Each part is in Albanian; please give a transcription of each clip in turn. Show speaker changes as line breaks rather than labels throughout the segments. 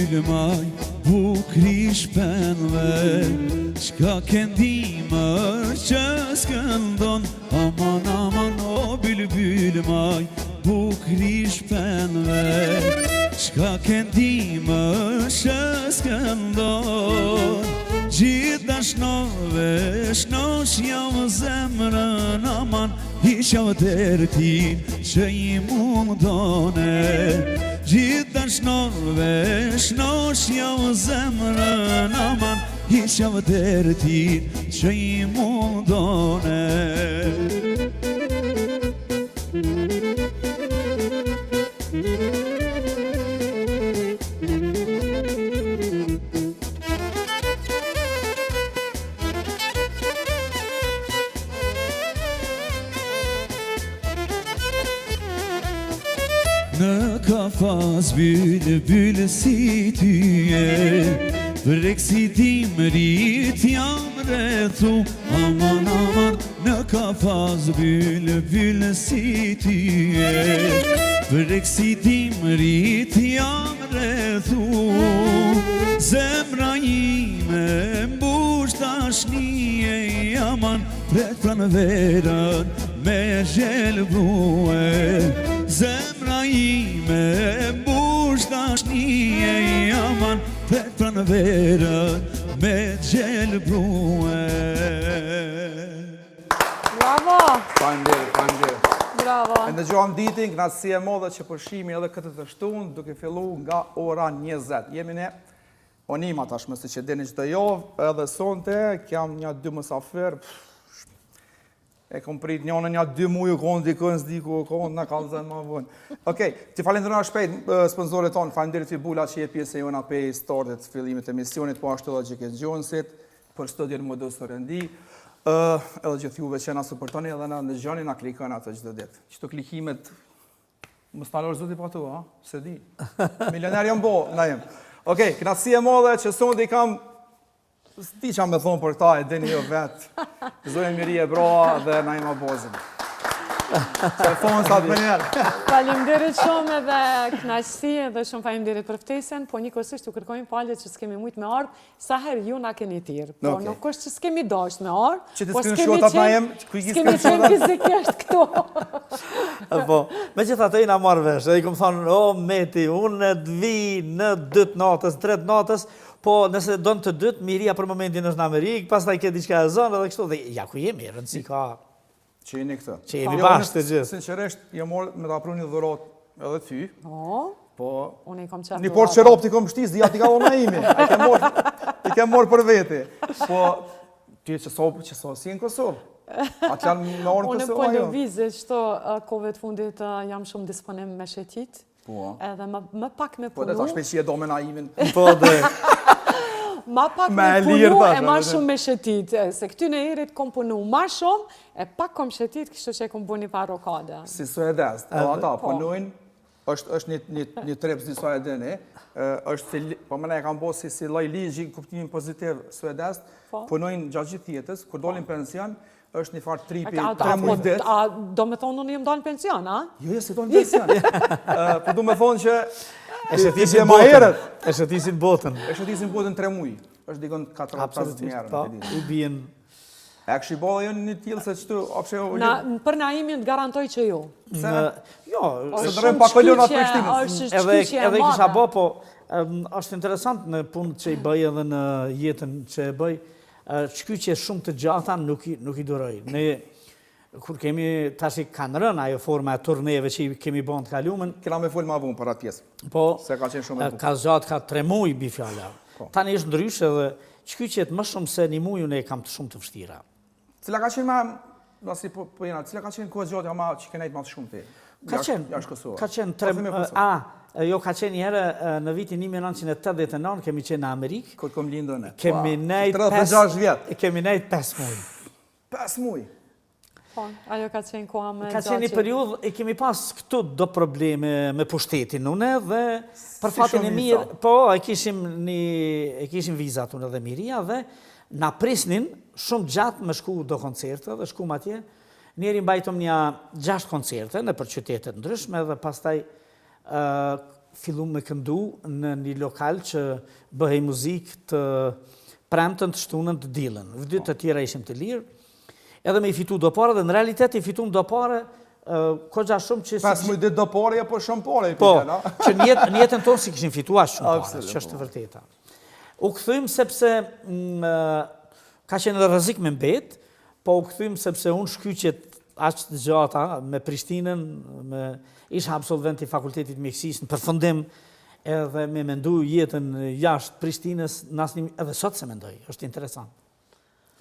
bülmaj bukri shpenve Qka kendimër që s'këndon Aman aman o bülmaj bukri shpenve Qka kendimër që s'këndon Gjithë dashnove shnosh jam zemrën Aman isha vëtërtin që i mundone Gjithë dashnove shnosh jam zemrën Aman isha vëtërtin që i mundone Në kafas bülbül si tyje Vrek si dimrit jam rethu Aman aman në kafas bülbül si tyje Vrek si dimrit jam rethu Zemra ime mbush tashnije Aman pret pranverën me zhelbue Zemra ime mbush dashnije Aman pret pranverën me gjelbrue
Bravo!
Faleminderit.
Bravo!
E ndëgjoham ditin, kënaqësi e madhe që përshimi edhe këtë të shtunë duke fillu nga ora 20. Jemi ne Onima tashmë si që dini çdo javë edhe sonte kam një 2 mysafir E kom prit njënë një 2 muaj konë dikën s'diku konë në kalëzën më vonë. Okej, ti falenderoj shpejt sponsorët tonë, falenderit Fibula që je pjesë e jona pe startet fillimit të emisionit, po ashtu edhe Gjekes Gjonsit, për studion Modus Rëndi, edhe gjithë juve që na suportoni edhe na ndëgjoni, na klikoni atë çdo ditë. Çto klikimet mos talor zoti pa tu, ha? Se di. Milioner jam bo, na jem. Okej, kënaqësi e madhe që sonde kam Sti që me thonë për ta e dini jo vetë. Zoja Miri e bra dhe Naima Bozin. Që e thonë sa të menjerë.
Faleminderit shumë edhe kënaqësi edhe shumë faleminderit për ftesën, po njëkohësisht u kërkojmë falje që s'kemi mujt me ardhë, sa herë ju na keni tirë. Po nuk është që s'kemi dashur me ardhë,
që të screenshotat na jem,
s'kemi qenë fizikisht këtu.
Po, megjithatë i na marr vesh, ai kom thonë, "O Meti, unë të vi në 2 natës, 3 natës, po nëse donë të 2, Miria për momentin është në Amerikë, pastaj ke diçka e zënë edhe kështu dhe ja ku jemi, rëndësi ka.
Që jeni këtë.
Që jemi bashkë të gjithë.
Sinqerisht, jam morë me ta pru një dhuratë edhe ty. Po,
unë i kom qafë.
një portë qerop t'i kom shtis, dhja t'i ka ona imi. I kem morë për veti. Po, ty që so si në Kosovë. Atë janë me orë në
Unë
Kosovë,
po
ajo.
lëvizë qëto kove të fundit jam shumë disponim me shetit.
Po.
Edhe më pak me
Po, dhe ta
punu.
shpeqie do me na imin.
Po, dhe.
Ma pak
Me
me
lirë
punu
tash,
e ma shumë me shetit. Se këty në erit kom punu ma shumë, e pak kom shetit, kështu që kom bu një parokade.
Si Suedez, po ata punojnë, është një trep si Suedeni, po më ne e kam bo si lloj ligji kuptimin pozitiv Suedez, punojnë gjatë gjithë jetës, kur dolin pension, është një farë tripi 3 muaj ditë.
A do me thonë unë jem dalë pension, a?
Jo, se dolin pension. Po du me thonë që
E shëtisin botën. E shëtisin botën.
E shëtisin botën 3 muaj. Është dikon 4-5 mjerë.
I bien.
E kështu bolla jo një tillë se çtu opshe
Për naimin të garantoj që ju.
Jo,
se dërrojmë pa kolon atë Prishtinës.
Edhe kisha bë, po është interesant në punët që i bëj edhe në jetën që e bëj, shkyqje shumë të gjata nuk i duroj. Ne kur kemi tash kanë rënë ajo forma e turneve që kemi bën të kaluamën,
kena me fol më vonë për atë pjesë.
Po,
se ka qenë shumë e bukur.
Ka zgjat ka 3 muaj bi fjala. Tani është ndryshe edhe shkyqjet më shumë se një muaj unë e kam të shumë të vështira.
Cila ka qenë cila ka qenë kohë gjatë ama që kenajt më shumë ti?
Ka qenë 3 jo, ka qenë një herë në vitin 1989 kemi qenë në Amerikë.
Kur kom lindën.
Kemi nejt
36 vjet.
Kemi nejt 5 muaj.
5 muaj.
Po, ajo ka qenë koha me
Ka qenë një periudhë, e kemi pas këtu do probleme me pushtetin unë dhe për fatin e mirë, po, e kishim vizat unë dhe Miria dhe na prisnin shumë gjatë me shku do koncerte dhe shku atje. Njeri mbajtëm një 6 koncerte në për qytetet ndryshme dhe pastaj fillu me këndu në një lokal që bëhej muzikë të premtën të shtunën të dilën. Vëdyt të tjera ishim të lirë, edhe me i fitu do pare, dhe në realitet i fitu do pare kogja shumë që...
5 dit do pare, po shumë pare i
po,
pike, na?
që në jetën tonë si këshim fitua shumë pare, që është të vërteta. U këthym sepse ka qenë edhe rrezik me mbet, po u këthym sepse unë shkyqet aqë të gjata me Prishtinën, isha absolvent i fakultetit mjekësisë në përfundim, edhe me mendu jetën jashtë Prishtinës, edhe sot se mendoj, është interesant.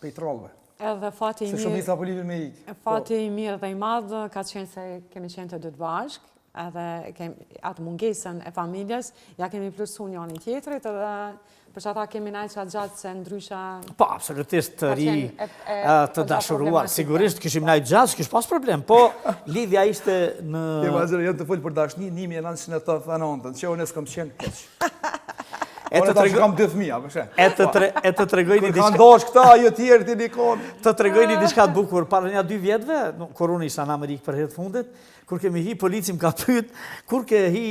Pejtrollëve.
Edhe fati i
mirë... Se shumica po lidhur me ikë.
Fati i mirë dhe i madhë ka qenë se kemi qenë të dy të bashkë, edhe atë mungesën e familjes, ja kemi plusu njëri tjetrit, edhe për që ata kemi najtë që gjatë se ndrysha...
Po, absolutisht të ri, të dashuruar. Sigurisht, këshim najtë gjatë, kësh pas problem, po lidhja ishte në...
Kema zërë, jenë të full për dashni, 1989, që unë s'kom qenë keq. Unë të kam 2.000, përshe.
E të tregojni diçka...
Kërë kanë dosh këta, jo tjerë t'i nikon.
Të tregojni diçka të bukur, para një 2 vjetëve, kur unë isha në Amerikë për herë fundit, kur kemi hi, policim ka pyet, kur ke hi...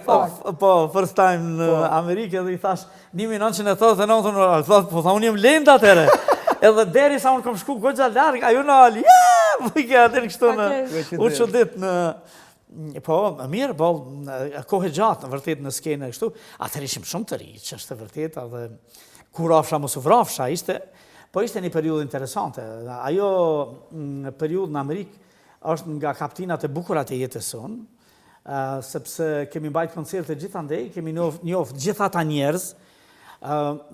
Po, first time në Amerikë, edhe i thash, 1989, po tha unë jem lenda atere. Edhe deri sa unë kom shku gogja largë, a ju në ali, vëjke atër kështu në... Unë që ditë në... Po, mirë, kohë gjatë, në vërtet në skene kështu, atër ishim shumë të ri, që është të vërtet, edhe kur rafsha mos u vrafsha, po ishte një periudhë interesante. Ajo periudhë në Amerikë është nga kaptinat e bukurat e jetës sonë, sepse kemi mbajt koncerte gjithandej, kemi njoftë gjitha ata njerëz,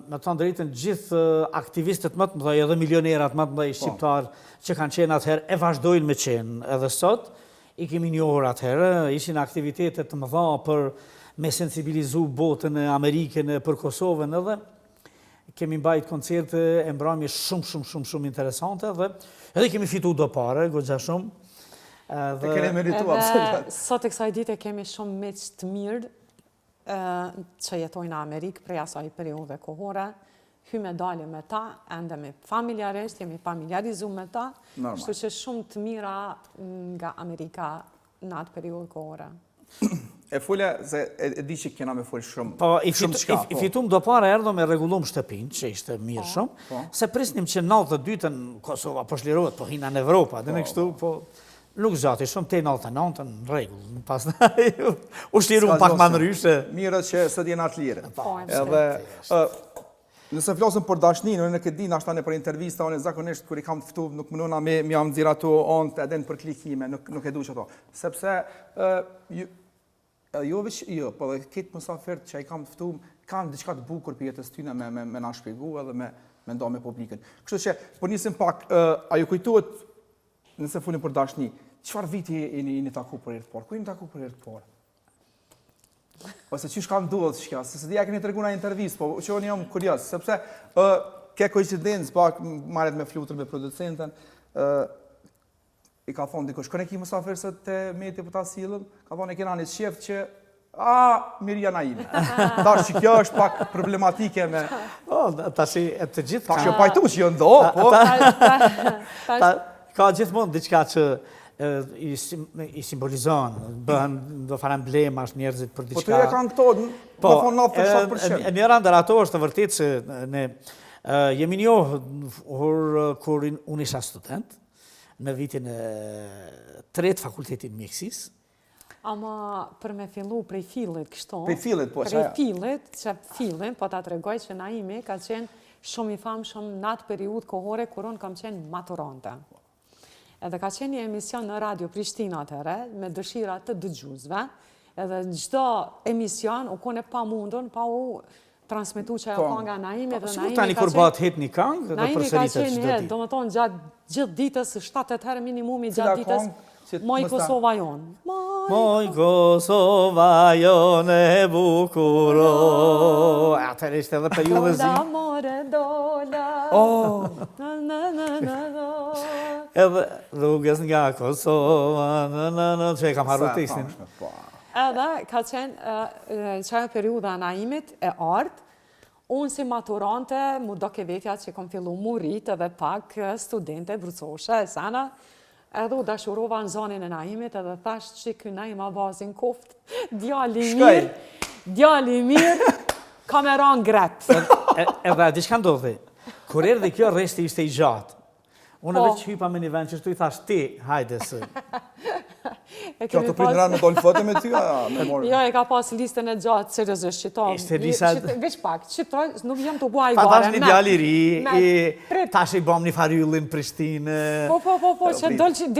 me të drejtën gjithë aktivistët më të mëdhej, edhe milionerat më të mëdhej shqiptar që kanë qenë atëherë e vazhdojnë me qenë edhe sot, i kemi njohur atëherë, ishin aktivitetet të mëdha për me sensibilizu botën e Amerikën për Kosovën edhe, kemi mbajt koncerte e mbrëmje shumë interesante dhe edhe kemi fitu do pare, gogja shumë.
Të kene meritu absolut.
Sot e kësaj dite kemi shumë miq të mirë që jetojnë në Amerikë prej asaj periudhe kohore. Hyme dalje me ta, ende me familjarisht, jemi familjarizu me ta, kështu që shumë të mira nga Amerika në atë periudhë kohore.
E fulle, se e di që kena me full shumë.
Po, i fitum do pare erdo me regullum shtëpin, që ishte mirë shumë, se prisnim që 92-ën Kosova po shlirohet, po hina në Evropa, dhe në kështu, po... Nuk zati, shumë te 99-ën në regull, pas në u shliru pak ma në ryshe.
Mirë që së djena atë lire. Edhe, nëse flosëm për dashnin, unë në këtë din, ashta në për intervista, unë zakonisht, kër i kam të fëtu, nuk mënuna me jam dzira ato onë të edhen për klikime, nuk e du që ato. Sepse, jo, po dhe këtë mësafert që i kam të fëtu, kanë diçka të bukur për jetës tyne me na shpjegu edhe me nda me publikën. Kështu që, për njësim pak, ajo kujtuat, nëse fulim për dashni, qëfar viti i një taku për herë të parë? Ku i një taku për herë të parë? Ose që shka ndodhë shkja, se se dhja keni të regu në intervjist, po që unë jam kurios, sepse ke koincidencë, pak marret me flutër me producenten, i ka thonë dikush, kërë e ki mësafer se të meti për ta silën, ka thonë e kena një shef që, mirja na ime. Tash që kjo është pak problematike me...
Tash e të gjithë
Tash jo pajtu që jo ndohë, po...
Ka gjithmonë diçka që i simbolizon, bëhen do farë emblema është njerëzit për diçka...
Po të e kanë këto, po thonë 97%.
Njëra ndër ato është të vërtit që ne jemi njohë kur unë isha student, në vitin e 3 fakultetin mjekësis.
Ama për me fillu prej fillit kështu...
Prej fillit, po,
prej fillit, që fillit, po ta të regoj që Naimi ka qenë shumë i famë shumë në atë periudhë kohore kur unë kam qenë maturante. Edhe ka qenë një emision në Radio Prishtina atëre, me dëshira të dëgjuzve, edhe në gjdo emision u kone pa mundun, pa u transmitu që e ka nga Naimi, dhe Naimi ka
tani kur bëhet hit një këngë, dhe përsëritet çdo ditë.
Do më tonë gjatë gjithë ditës, 7-8 herë minimumi gjatë ditës, Moj Kosova jonë.
Moj Kosova jonë e bukuro. Atër ishte edhe periudhë zi.
Dola more dola.
Edhe rrugës nga Kosova, që e kam harru tekstin.
Edhe ka qenë që periudha Naimit e artë, unë si maturante, mu do ke vetja që kom fillu mu rritë edhe pak studente, brucoshe, e sana, edhe u dashurova në zonin e Naimit edhe thash që ky Naim Abazin koft, djali
Shkoj.
mirë, kameran grep.
Edhe diçka ndodhi. Kur erdhi kjo rresti ishte i gjatë. Unë veç hypa me një vend që shtu i thash ti, hajde se.
Kjo të pritë rranë me dollë foto me ty, me morë.
Jo, e ka pas listën e gjatë, seriozisht, qitoj.
Ishte lista...
Veç pak, qitoj, nuk jam të bua i
Pa
gare.
tash një djali ri, tash i bom një faryllin Prishtinë.
Po, që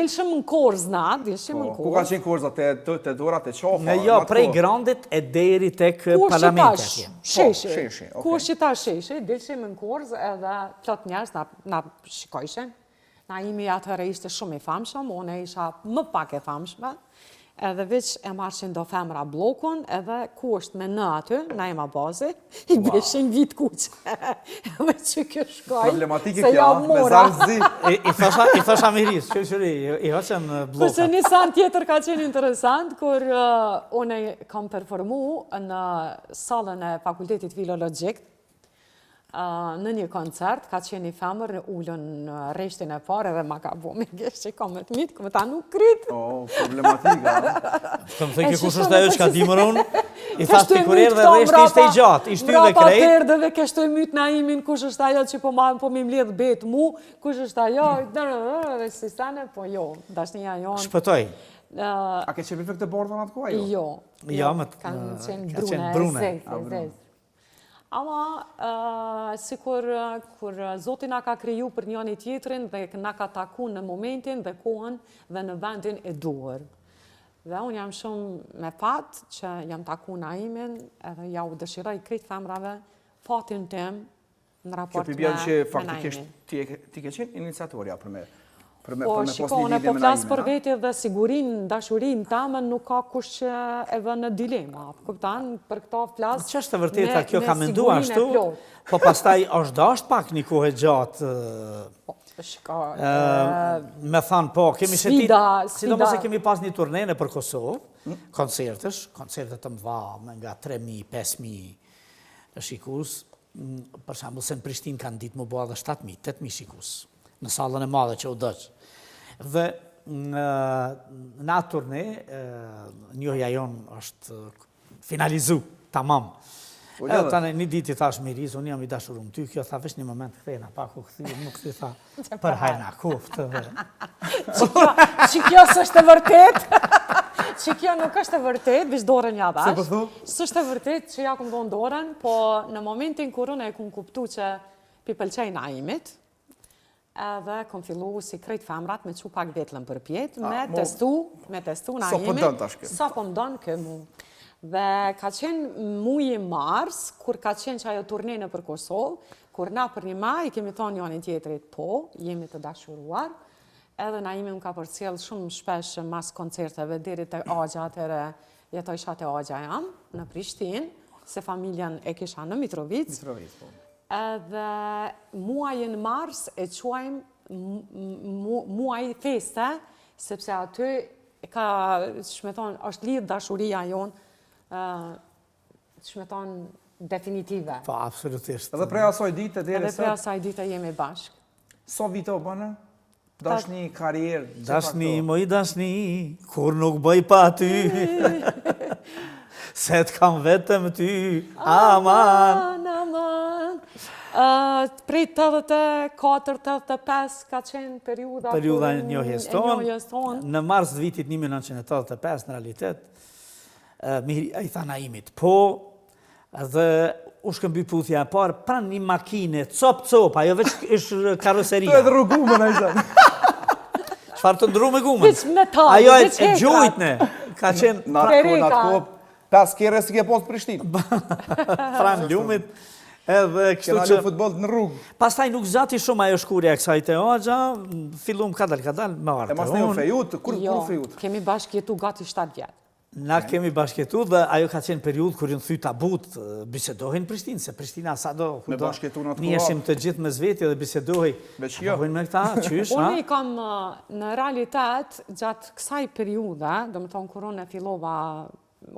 dilshëm në Korz, na, dilshëm në Korz.
Ku ka qenë Korza, te dorat e qofa?
Nga jo, prej Grandit e deri tek parlamenti.
Sheshi. Ku është qita Sheshi, dilshëm në Korz edhe plot njerëz na shikojshin. Naimi atëherë ishte shumë i famshëm, unë isha më pak e famshme, edhe veç e marshin do femra blokun, edhe ku është me në aty, Naim Abazi, i beshin vit kuqë. Edhe që kjo shkoj,
problematike
se
kja,
ja
me
mora.
zarëzi.
I thasha miris, qëri, i hoqen bloka.
Përse një san tjetër ka qenë interesant, kur unë kam performu në salën e fakultetit filologjik, në një koncert, ka qenë i femër në ullën në reshtin e parë edhe ma ka bo me gjesht që ka me të mitë, këmë ta nuk krytë.
Problematika.
Këmë thëj kjo kush është ajo që ka dimër unë, i thash të kurer dhe reshti ishte i gjatë, i shtyr dhe krejt.
Mrapa tërdëve kështu e mytë Naimin, kush është ajo që po mi mledh betë mu, kush është ajo, dhe si stane, po jo, dashnia jonë.
Shpëtoj.
A ke qenë perfekt të bordën atë koha, jo?
Jo.
Jo,
kanë qenë
brune.
zezë. Ama, si kur Zoti na ka kriju për njëri tjetrin dhe na ka taku në momentin dhe kohën dhe në vendin e duhur. Dhe unë jam shumë me pat që jam taku Naimin edhe ja u dëshiroj krejt femrave fatin tim në raport me Naimin.
Kjo që faktikisht ti ke qenë iniciatorja për me
Po, shikone, po flasë për veti dhe sigurin, dashurin tamën nuk ka kush që e vë në dilema. Këptan, për këta flasë...
Që është të vërteta, kjo ka mendu ashtu, po pastaj është dasht pak një kohë gjatë. Me thanë, po, kemi shetit, sidomos e kemi pas një turnene për Kosovë, koncertet të mdha, me nga 3.000, 5.000 shikus, për shambull se në Prishtinë kanë ditë më bua dhe 7.000, 8.000 shikus, në salën e madhe që u dëqë. Dhe në atë turne, njohja jonë është finalizu, tamam. Tane një dit i thash Miris, unë jam i dashurum ty, kjo tha vesh një moment këthejna, pa ku këthi, nuk këthi tha, për hajna kuftë.
Që kjo s'është e vërtet? Që kjo nuk është e vërtet, bish dorën ja dash.
Se përthu?
S'është e vërtet që ja këmë donë dorën, po në momentin kur unë e këmë kuptu që pi pëlqej Naimit, edhe kom fillu si krejt femrat me që pak vetlën për pjetë, me testu Naimin, sa po më donë kë mu. Dhe ka qenë muji mars, kur ka qenë që ajo turnene për Kosovë, kur na për një maj kemi thonë njën i tjetërit, po, jemi të dashuruar, edhe Naimi më ka përcjell shumë shpesh mas koncerteve, deri të Agja, atëre jetoj shate Agja jam, në Prishtinë, se familjen e kisha në Mitrovic.
Mitrovic, po.
Edhe muajin mars e quajmë muaj feste, sepse aty ka, shmeton, është lidh dashuria jonë, shmeton definitive.
Po, absolutisht.
Edhe prej asoj dite,
edhe prej asaj dite jemi bashkë.
So vite o bënë? Dashni, karierë?
Dashni, moj dashni, kur nuk bëj pa ty, se të kam vetëm ty, aman.
Prej 84-85 ka qenë periuda
e njohjes tonë. Në mars të vitit 1985, në realitet, i tha Naimit, po, dhe u shkëmby puthja e parë, pranë një makine, cop, ajo veç është karoseria.
Të edhe rrugume në izan.
Qëfar të ndru me gumën?
Veç metal,
ajo e gjujtne, ka qenë...
Në atë kohë, 5 kere si ke posë Prishtinë.
Pranë ljumit. Edhe kështu që...
Kena futbol në rrugë.
Pastaj nuk zati shumë ajo shkurja e kësaj të Agja, fillum kadal, me artë.
E mas ne u fejut? Kur fejut?
Kemi bashkjetu gati 7 vjetë.
Na kemi bashkjetu dhe ajo ka qenë periud kur jënë thy tabut, bisedohin Prishtinë, se Prishtina sa do...
Me bashkjetu në atë kohë?
Njëshim të gjithë me zveti dhe bisedohi.
Veç jo.
Me këta, qysh,
Unë i kam në realitet, gjatë kësaj periude, do më thonë kur unë e fillova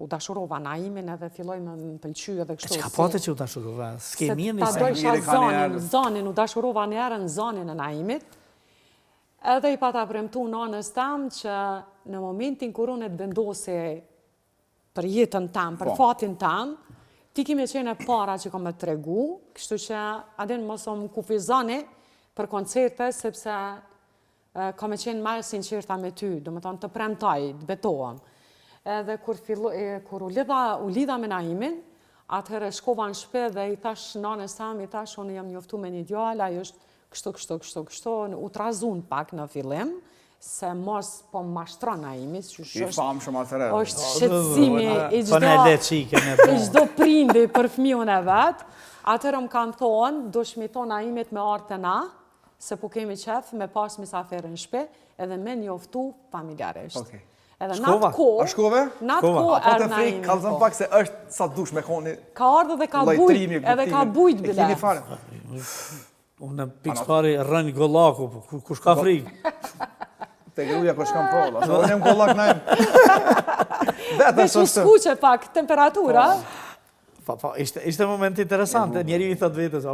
u dashurova Naimin edhe filloj me më pëlqy edhe kështu.
Që ka pote që u dashurova? S'ke mirë një
ta dojsha zonin u dashurova njerën zonin e Naimit. Edhe i pata premtu nanës tam që në momentin kur unë të vendosi për jetën tam, për fatin tam, ti kemi qenë e para që kom e tregu, kështu që adin mos o më kufizoni për koncerte, sepse kam e qenë më sinqerta me ty, do më thonë të premtoj, të betohem. Edhe kur u lidha me Naimin, atëherë shkova në shtëpi dhe i thash nanës tam, i thash unë jam njoftu me një djalë, ajo është kështu, u trazun pak në fillim, se mos po mashtron Naimi,
I famë shumë atëre.
është shqetësimi i çdo prindi për fëmijën e vet. Atëherë më kanë thonë, do shmi thonë Naimit me arte na, se po kemi qef me pas misafirë në shtëpi, edhe me njoftu familjarisht. Edhe në atë kohë...
A shkove?
Në atë kohë
erë
Naimi.
Naimi. Kalëzëm pak se është sa dush me koni...
Ka ardhë dhe ka bujt, edhe ka bujt bile.
E kini fare.
Unë pikës pari rënë gollaku, kush ka frikë?
Te gruja kër shkam prolla, se unë jem gollak Naim.
Dhe që skuqe pak temperatura.
Ishte moment interesant, njeri i thot vetës,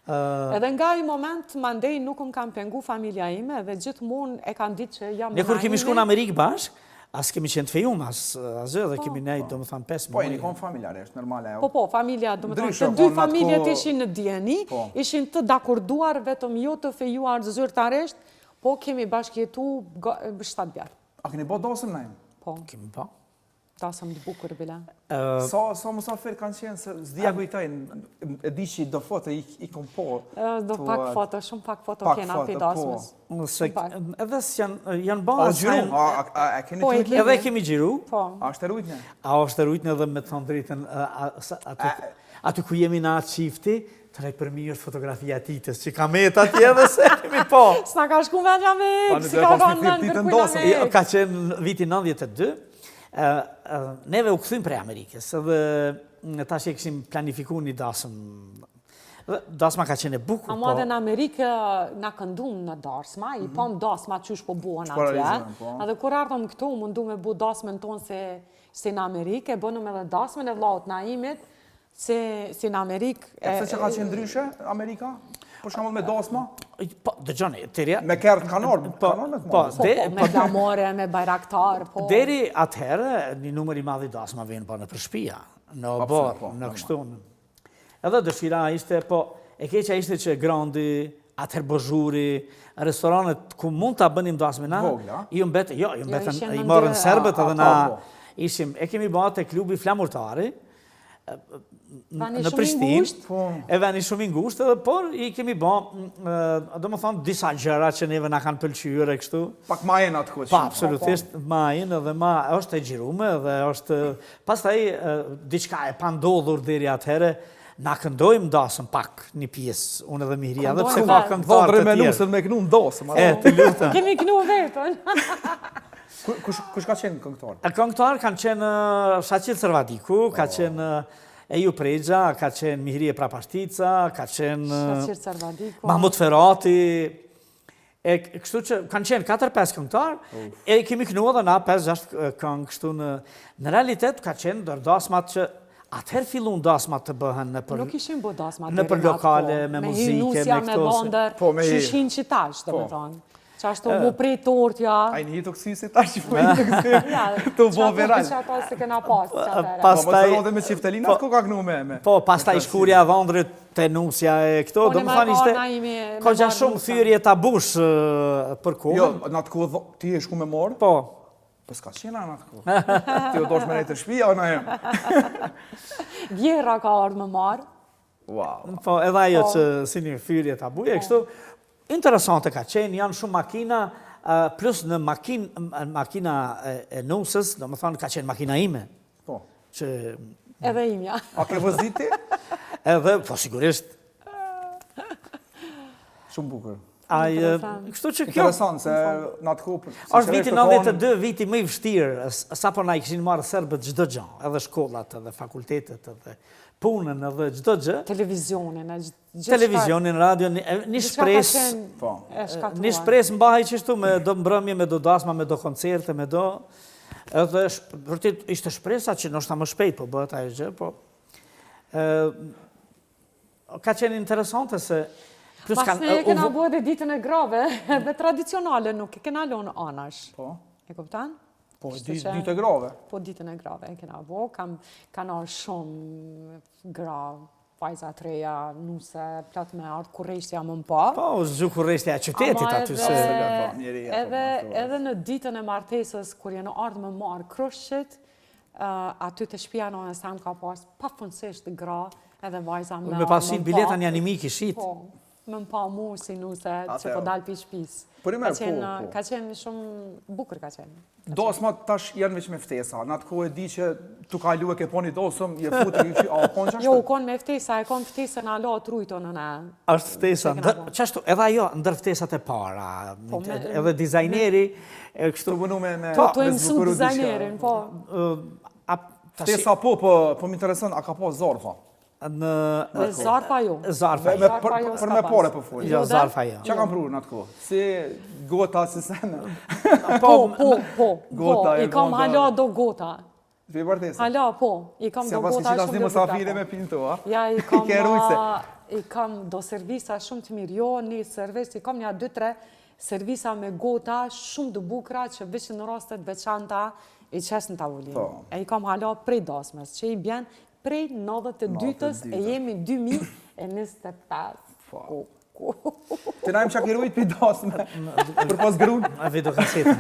Edhe nga i moment, mandej nuk më kam pengu familja ime dhe gjithmonë e kanë ditë që jam
ne kur kemi shku në Amerikë bashk, as kemi qenë të fejum, as dhe kemi nejtë, do më thamë, 5
Po, e një konë familjarisht, normale.
Po, familja, do më thamë, të dy familjet ishin në djeni, ishin të dakurduar, vetëm jo të fejuar zyrtarisht, po kemi bashkjetu 7 vjarë.
A keni bo dosëm Naim?
Po.
Kemi po.
Dasëm të bukur, bila.
Sa musafir kanë qenë, se s'dija kujtojnë, e di që do foto i kom po.
Do pak foto, shumë pak foto kena për dasmës.
Edhe janë ba...
A keni të rujtën?
Edhe kemi gjiru.
A është të rujtën?
A është të rujtën edhe me të thonë dritën, aty ku jemi na qifti, të rej për mi është fotografia titës, që ka me të atje edhe se kemi po.
S'na ka shku me një mik, si ka kanë në ndërkujna mik.
Ka qenë viti 92, neve u këthym prej Amerikës, edhe ta që e këshim planifiku një dasëm. Dasma ka qenë e bukur.
A ma dhe në Amerikë na këndun në dasma, i pom dasma qysh po buhen atje. Edhe kur ardhëm këtu, mundu me bu dasmën tonë si në Amerikë, e bënëm edhe dasmën e vlaut Naimit, si në Amerikë.
E pëse që ka qenë ndryshe Amerika? Për shumë me dasma?
Po, dëgjone, tërja...
Me kërë kanor me të madhe?
Me flamore, me bajraktar, po...
Deri atëherë, një numër i madhi dasma vjenë pa në përshpia, në borë, në kështun. Edhe dëshira ishte, po, e keqa ishte që Grandi, atëherë Bozhuri, restoranet ku mund të bënim dasmina, i morën serbet edhe na ishim, e kemi bate klubi flamurtari, në Prishtinë, e veni shumë i ngushtë, por i kemi ba, do më thonë, disa gjëra që neve na kanë pëlqyre kështu.
Pak majen atë këtë?
Pa, absolutisht majen, edhe është e gjirume, dhe është... Pastaj, diçka e pandodhur dheri atëhere, na këndojmë dasëm pak një pjesë, unë edhe Mihria, dhe pse ka këndëtar të tjerë.
Menusën me kënu në dasëm.
Të lutëm.
Kemi kënu vetën.
Kush ka qenë këngëtar?
Këngëtar kanë qenë Shaqil Sërvadiku, ka qenë Eju Prexha, ka qenë Mihrie Prapashtica, ka qenë Mahmut Ferati. Kështu që kanë qenë 4-5 këngëtar, e kemi kënu edhe na 5-6 këngë kështu në realitet ka qenë dërdasmat që atëherë fillun dasmat të bëhen në për...
Nuk ishim bu dasmat
në për lokale, me muzike, me këto...
Me vëndër, shishin qitash, të më thonë. Që ashtu mu prej tortja... A
i një të kësisi tash që po i të kësisi të bo viral.
Që ato se kena pas që atëre.
Po më të rode me qiftelina, ko ka kënu me me?
Po, pastaj shkurja vëndrit të nusja e këto, do më thonë ishte... Ko gja shumë thyrje tabush për kohën.
Jo, në atë kohë ti e shku me morë?
Po.
Po s'ka qena në atë kohë. Ti o dosh me nejtë shpia o në jem?
Vjera ka ardhë më marë.
Po, edhe ajo që si një thyrje tabuje, kështu... Interesante ka qenë, janë shumë makina, plus në makina e nusës, do më thonë, ka qenë makina ime.
Po.
Edhe imja.
A ke vëziti?
Edhe, po sigurisht.
Shumë bukur.
Kështu që kjo...
Interesant, se në atë kupë...
Është viti 92, viti më i vështirë, sa po na i këshin marë serbët gjdo gjë, edhe shkollat, edhe fakultetet, edhe punën, edhe gjdo gjë.
Televizionin,
Televizionin, radio, një shpres... Një shpres mbahaj qështu me do mbrëmje, me do dasma, me do koncerte, me do... Edhe, vërtit, ishte shpresa që nështë ta më shpejt, po bëhet ajo gjë, po... Ka qenë interesante se...
Mas ne e kena bërë dhe ditën e grave, dhe tradicionale nuk e kena lonë anash.
Po.
E kuptan?
Po, ditë e grave.
Po, ditën e grave e kena bërë, kanë shumë gra, vajza të reja, nuse, plot me ardhë, kurreshtja më pa.
Po, zhu kurreshtja e qytetit aty se...
Edhe në ditën e martesës, kur jenë ardhë me marë krushqit, aty të shpia në nësam ka pas pafundësisht gra edhe vajza me...
Me pasit biletan janë i mi kishit.
Po, me më pa mu si nuse që po dalë pi shpis. Ka qenë shumë bukur ka qenë.
Dosma tash janë veç me ftesa. Në atë kohë e di që tu kalu e ke poni dosëm, je futë e a konë qashtë?
Jo, u konë me ftesa, e konë ftesa në alo të rujto në në...
Ashtë ftesa, qashtu, edhe ajo ndër ftesat e para, edhe dizajneri, kështu...
Po, të mësu dizajnerin, po.
Ftesa po më interesën, a ka po zarfa?
Dhe zarfa jo.
Zarfa jo.
Për me pare për full.
Jo, zarfa jo.
Qa kam prurë në atë kohë? Si gota, si sene?
Po, i kam hala do gota.
Të i bërtesa?
Hala, po, i kam do gota shumë
të bukra. Se pas një me pinto, a?
Ja, i kam do servisa shumë të mirë. Jo, një servis, i kam një 2-3 servisa me gota shumë të bukra që vishë në rastet veçanta i qesë në tavullin. E i kam hala prej dasmes, që i bjen prej 92-ës e jemi 2025.
Të najmë që a kirujt për dasme, për pas grunë?
Videokasetën.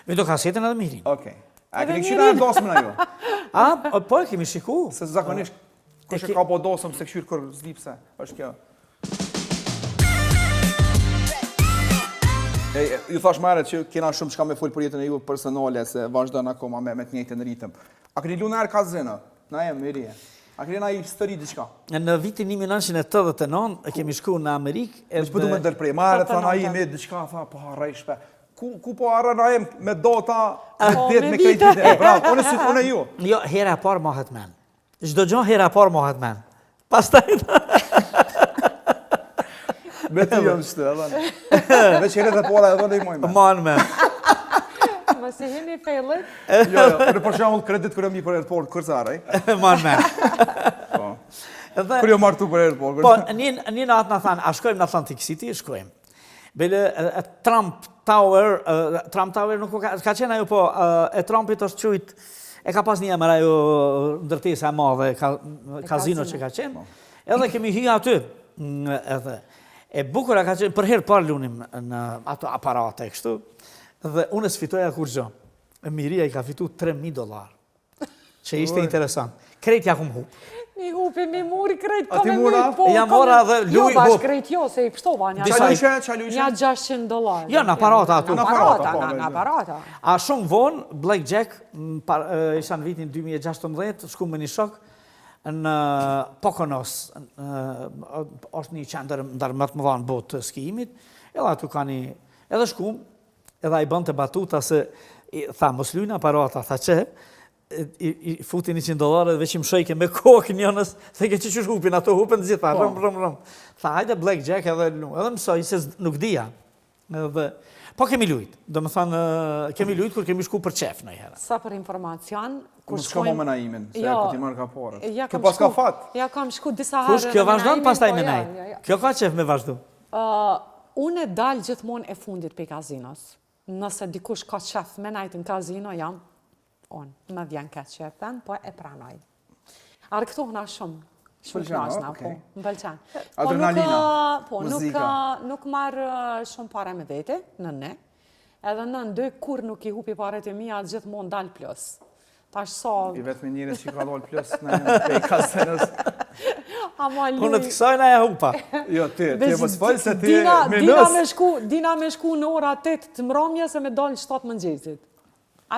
Videokasetën edhe mirin.
Okej. A këni këshira e dasme në jo?
Po e kemi shiku.
Se zakonisht, kështë ka po dasëm se këshirë kër zlipse, është kjo. Ju thash marët që kena shumë që ka me full për jetën e ju personale, se vazhdojnë akoma me të njëjtën ritëm. A këni lu në erë kazinë? Na e më rije. A këni na i stëri diqka? Në
vitin 1989 kemi shku në Amerikë.
Që përdu me ndërprej, marët tha na i me diqka, tha po harrejshpe. Ku po harra na e me data, me det, me kreditet? Bravo, unë e ju.
Jo, hera par mohet men. Çdo gjë hera par mohet men. Pastaj
me ty jam shtë, edhe. Veç heret e pora edhe dhe i mojme.
Man me.
Më si hini fejllit?
Jo, për përshamull kredit kërë mi për airport, kërësaraj.
Man me.
Kërë jo martu për airport.
Po, një natë në thanë, a shkojmë në Atlantic City? Shkojmë. Bele, Trump Tower nuk ka qenë ajo, po, e Trumpit është qujt, e ka pas një emër ajo ndërtesa e madhe, kazino që ka qenë. Edhe kemi hi aty, edhe. E bukura ka qenë, për herë parë lunim në ato aparate, kështu, dhe unë e sfitoja kur gjo. Miria i ka fitu $3,000, që ishte interesant. Krejt ja kum hup.
Mi hupi, mi muri krejt,
ka me muri.
Ja mora dhe luj hup.
Jo, bash krejt jo, se i pështova një $600.
Jo, në aparata atu.
Në aparata.
A shumë vonë, Blackjack, isha në vitin 2016, shku me një shok, në Pokonos, është një qendër ndër më të mëdha në botë të skijimit, edhe atu ka një, edhe shkum, edhe i bënd të batuta se, tha, mos lujnë aparata, tha që, i futi $100 dhe veç i më shojke me kokë njënës, se ke që qështë hupin, ato hupin të gjitha, rëm. Tha, hajde Blackjack edhe mësoj, se nuk dija. Po kemi lujt, do më thanë, kemi lujt kur kemi shku për qef në herë.
Sa për informacion,
kur shkojmë... Më shka me naimin, se e këti marrë ka porët. Kjo pas ka fat?
Ja, kam shku disa herë...
Kush, kjo vazhdojnë pas taj me naj? Kjo ka qef me vazhdu?
Unë e dalë gjithmonë e fundit për kazinos. Nëse dikush ka qef me najtë në kazino, jam, unë, më vjen ka qefen, po e pranoj. Arktohna shumë. Shumë knasna, po, më pëlqen.
Adrenalina,
muzika. Nuk marrë shumë pare me vete, në. Edhe në ndë, kur nuk i hupi paret e mija, gjithmonë dalë plus. Tash sa...
I vetë me njërës që ka dalë plus, në një pej kasenës.
Unë të kësajna e hupa.
Jo, ti e mos falë se ti me nës.
Dina me shku në ora 8 të mramje se me dalë 7 mëngjesit.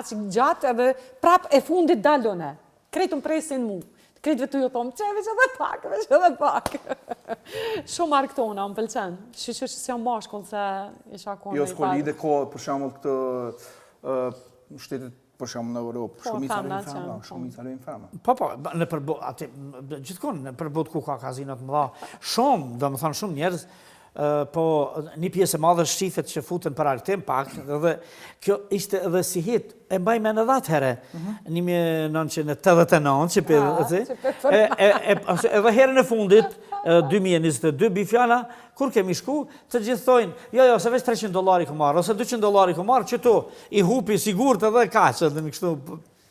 Aqë gjatë edhe prap e fundit dalone. Kretu më presin mu. Kretë të ju thomë, që veç edhe pak. Shumë arktona, më pëlqen. Shqyqë që si jam bashkon se isha kone i parë.
Jo, s'ko lide ko, për shamull këtë shtetit, për shamull në Europë, shumica lujnë femna.
Po, gjithkon, në përbot ku ka kazinat më dha, shumë, do më thanë shumë njerëz, po një pjesë e madhe shqifet që futen për artim pak, dhe kjo ishte edhe si hit, e mbaj me në dhatë herë, 1989, që edhe herën e fundit, 2022, bifjala, kur kemi shku, të gjithë thojnë, jo, se veç $300 ku marrë, ose $200 ku marrë, që tu, i hupi sigurt edhe kaqë, dhe më kështu.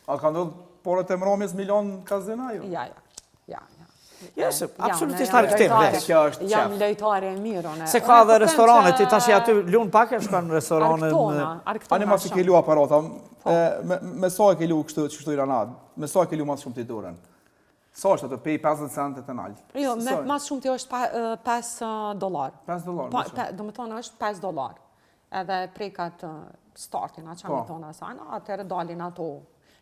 A ka ndodhë porët e mramjes milion kazina, jo?
Ja.
Ja, se absolutisht arktim.
Kjo është
Jam
qef.
lejtare e mirë.
Se ka dhe restorane, ti tash aty lunë pak e shkan në restorane.
Ani ma që ke lu aparata, me sa e ke lu kështu i ranad, me sa e ke lu mas shumë të i dorën? Sa është atë, pej 50 cent të nalë?
Jo, mas shumë të është $5.
$5?
Do më thonë është $5. Edhe prekat startin, a që më thonë asajna, atëherë dalin ato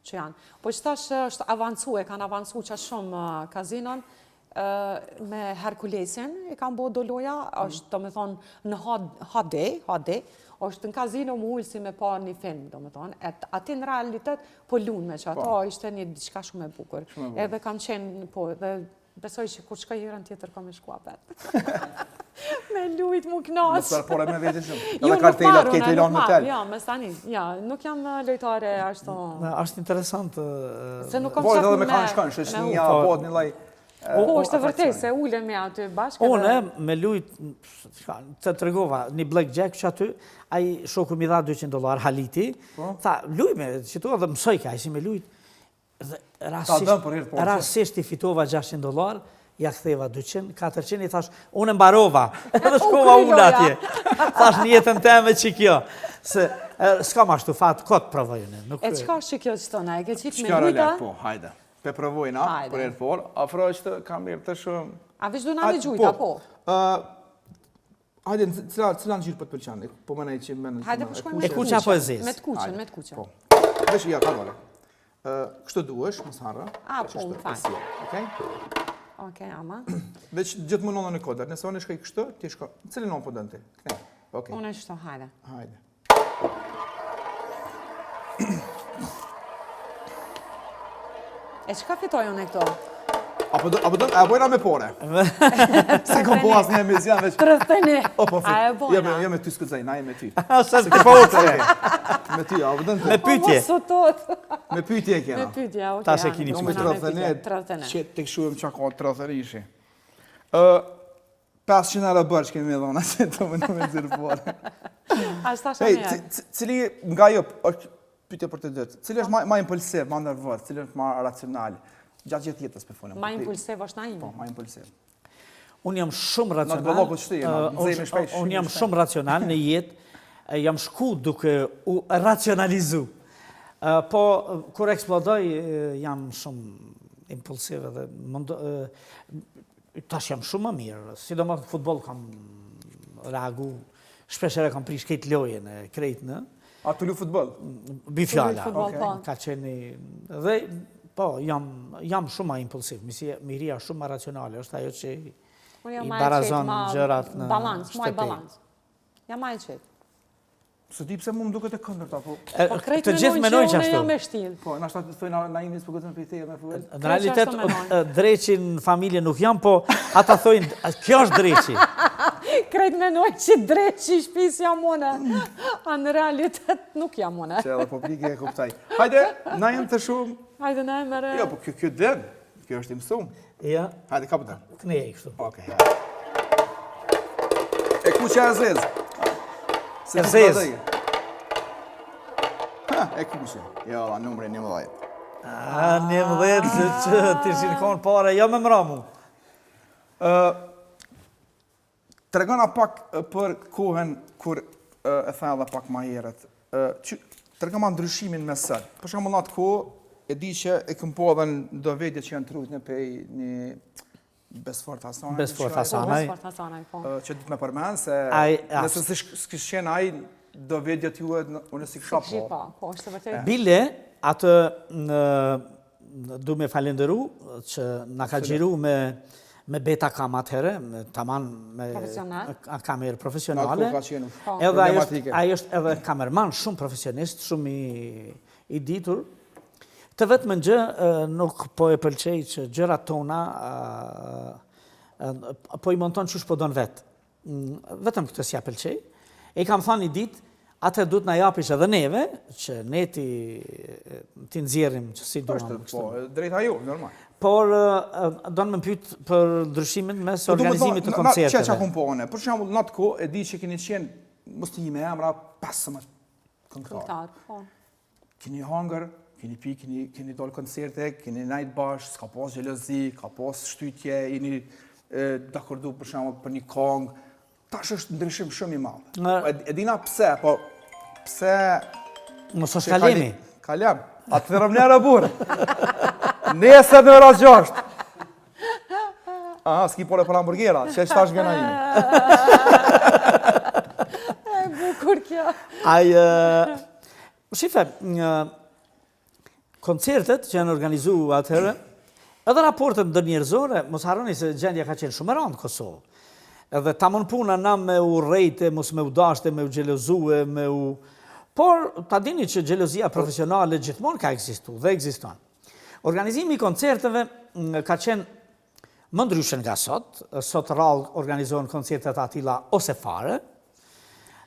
që janë. Po që tash është avancu, e kanë avancu që shumë kazinon, me Herkulesin e kanë bo do loja, është do me thonë në HD, është në kazino më ullë si me pa një film, do me thonë, ati në realitet po lunë me që ato ishte një diçka shumë e bukur. Edhe kam qenë, po, dhe besoj që kur shkoj herën tjetër kam e shkua vetë. Me lujt mu knasë.
Në sërpore me vete shumë.
Jo,
Edhe kartelat kejtë i lanë me tel.
Ja, me stani, ja, nuk jam lojtare ashtu.
Është interesant.
Se nuk kam
Po,
qef
edhe me kanë shkanë, shëshnia, po, një laj...
Po, është të vërtej, se ulemi aty bashkë.
Unë me lujt, të tregova, një blackjack që aty, a i shoku mi dha $200, Haliti, tha, lujme, që tu edhe mësoj ka, si me lujt, rasisht i fitova $600, ja ktheva 200, 400, i thash, unë mbarova, edhe shkova unë atje. Thash një jetën teme që kjo, se s'kam ashtu fatë, kotë provojnë.
E qka është që kjo që tona, e ke qitë me
Qkara
lujta?
lek, po, hajde. Pe provojna, për e por, afro është kam mirë të shumë...
A veç du nga me gjujta, po?
Hajde, cila në gjyrë për të pëlqenë, po më nej që më në...
Hajde, po shkojmë me
E kuqa po e zezë.
Me të kuqen, me të kuqen.
Vesh, ja, karole. Kështë duesh, më sarë.
A, po, më fajnë.
Okej?
Okej, ama.
Veç gjithë më nënë në koder, nëse onë shkaj kështë, ti shko... Cili nënë po dënë ti? Kënej, okej.
Unë e shto, hajde.
Hajde.
E qka fitoj unë e këto?
A bojna me pore? Se kom po asë një emizion, veç...
31.
O, po,
A e bojna?
Jo me ty s'këzaj, na e me ty.
Se të po të
Me ty, a vëdën të...
me pytje.
Me pytje kena.
Me pytje, okej.
Ta se kini
Jo me 31,
31.
që të këshuem që ka 30 ishi. 500 euro bërç kemi me dhona, se të më në me zirë pore.
A shta shumë
Hej,
jarë.
cili nga jo, është pytje për të dëtë, cili është ma impulsiv, ma nervos, cili është ma racional, gjatë gjithë jetës për folëm.
Ma impulsiv është na ime.
Po, ma impulsiv.
Unë jam shumë
Në të
racional.
bëllokut shti, në zemi shpejt.
Unë jam shumë racional në jetë, jam shku duke u racionalizu. Po, kur eksplodoj, jam shumë impulsiv edhe tash jam shumë më mirë. Sidomos në futbol kam reagu, shpeshere kam prish këtë lojën e krejtë në.
A të lu futbol?
Bifjala.
Futbol, po.
Ka qeni... Dhe, po, jam shumë ma impulsiv. Miria shumë ma racionale, është ajo që
Unë jam
i
ma e qetë,
barazon
ma
gjërat në
balans, ma i
shtëpi.
balans. Jam ma e qetë.
Së di pse mu më duket e këndër ta, po...
Po krejt
Të gjithë menojnë që
unë jam
ashtu.
me shtil.
Po, në ashtë të thoi na imi s'po gëtën për i theje me fuvel.
Në realitet,
ashtu menojnë.
dreqin familje nuk jam, po ata thojnë, kjo është dreqi.
Krejt menoj që dreqi shpis jam une. A në realitet nuk jam une.
Që edhe po plike e kuptaj. Hajde, na jem të shumë...
Hajde ne mere...
Jo, po kjo dën, kjo është i mësum.
Ja,
Hajde, ka për dën.
këne e kështu.
Okej, hajde. E ku që e zezë?
E zezë.
Ha, e ku që? Jo, la numre 11.
A, 11, që ti si në konë pare, jo me mramu.
Të regona pak për kohën kur e tha edhe pak ma herët. Të regona ndryshimin me sër. Për shumë në atë kohë, e di që e këm po edhe në do vedje që janë trujt në pej një Besfort Hasanaj.
Besfort
Po,
Hasanaj.
Besfort Hasanaj, po.
Që ditë me përmenë, se nëse s'kish qenë aj, do vedjet ju e unë si kësha po.
Shqipa, po, është të vërtet.
Bile, atë du me falenderu, që na ka gjiru me beta kam atëhere, taman me kamerë profesionale. Edhe ajo është edhe kamerman shumë profesionist, shumë i ditur. Të vetë më gjë nuk po e pëlqej që gjërat tona po i monton që shpo donë vetë. Vetëm këtë s'ja pëlqej. E kam thënë një ditë, atë duhet na japish edhe neve, që ne ti nxjerrim që si duam.
Po, drejta ju, normal.
por do në më pyet për ndryshimin mes organizimit të koncerteve.
Çka kompone? Për shembull, në atë kohë e di që keni qenë mos të me emra 15 këngëtar.
Po.
Keni hangër, keni pi, keni dalë koncerte, keni najt bash, s'ka pas xhelozi, ka pas shtytje, jeni dakordu për shembull për një këngë. Tash është ndryshim shumë i madh. E dina pse, po pse
mos është kalemi.
Kalem. Atë të rëmnera burë. Nese në ora 6. Aha, s'ki pole për hamburgera, që tash gëna ime.
E bukur kjo.
Shife, koncertet që janë organizu atëherë, edhe raportet ndërnjerëzore, mos harroni se gjendja ka qenë shumë e rëndë në Kosovë. Edhe tamon puna na me u rejte, mos me u dashte, me u gjelozue, me u... Por, ta dini që gjelozia profesionale gjithmonë ka ekzistu dhe ekziston. Organizimi i koncerteve ka qenë më ndryshe nga sot. Sot rrallë organizohen koncertet atila ose fare.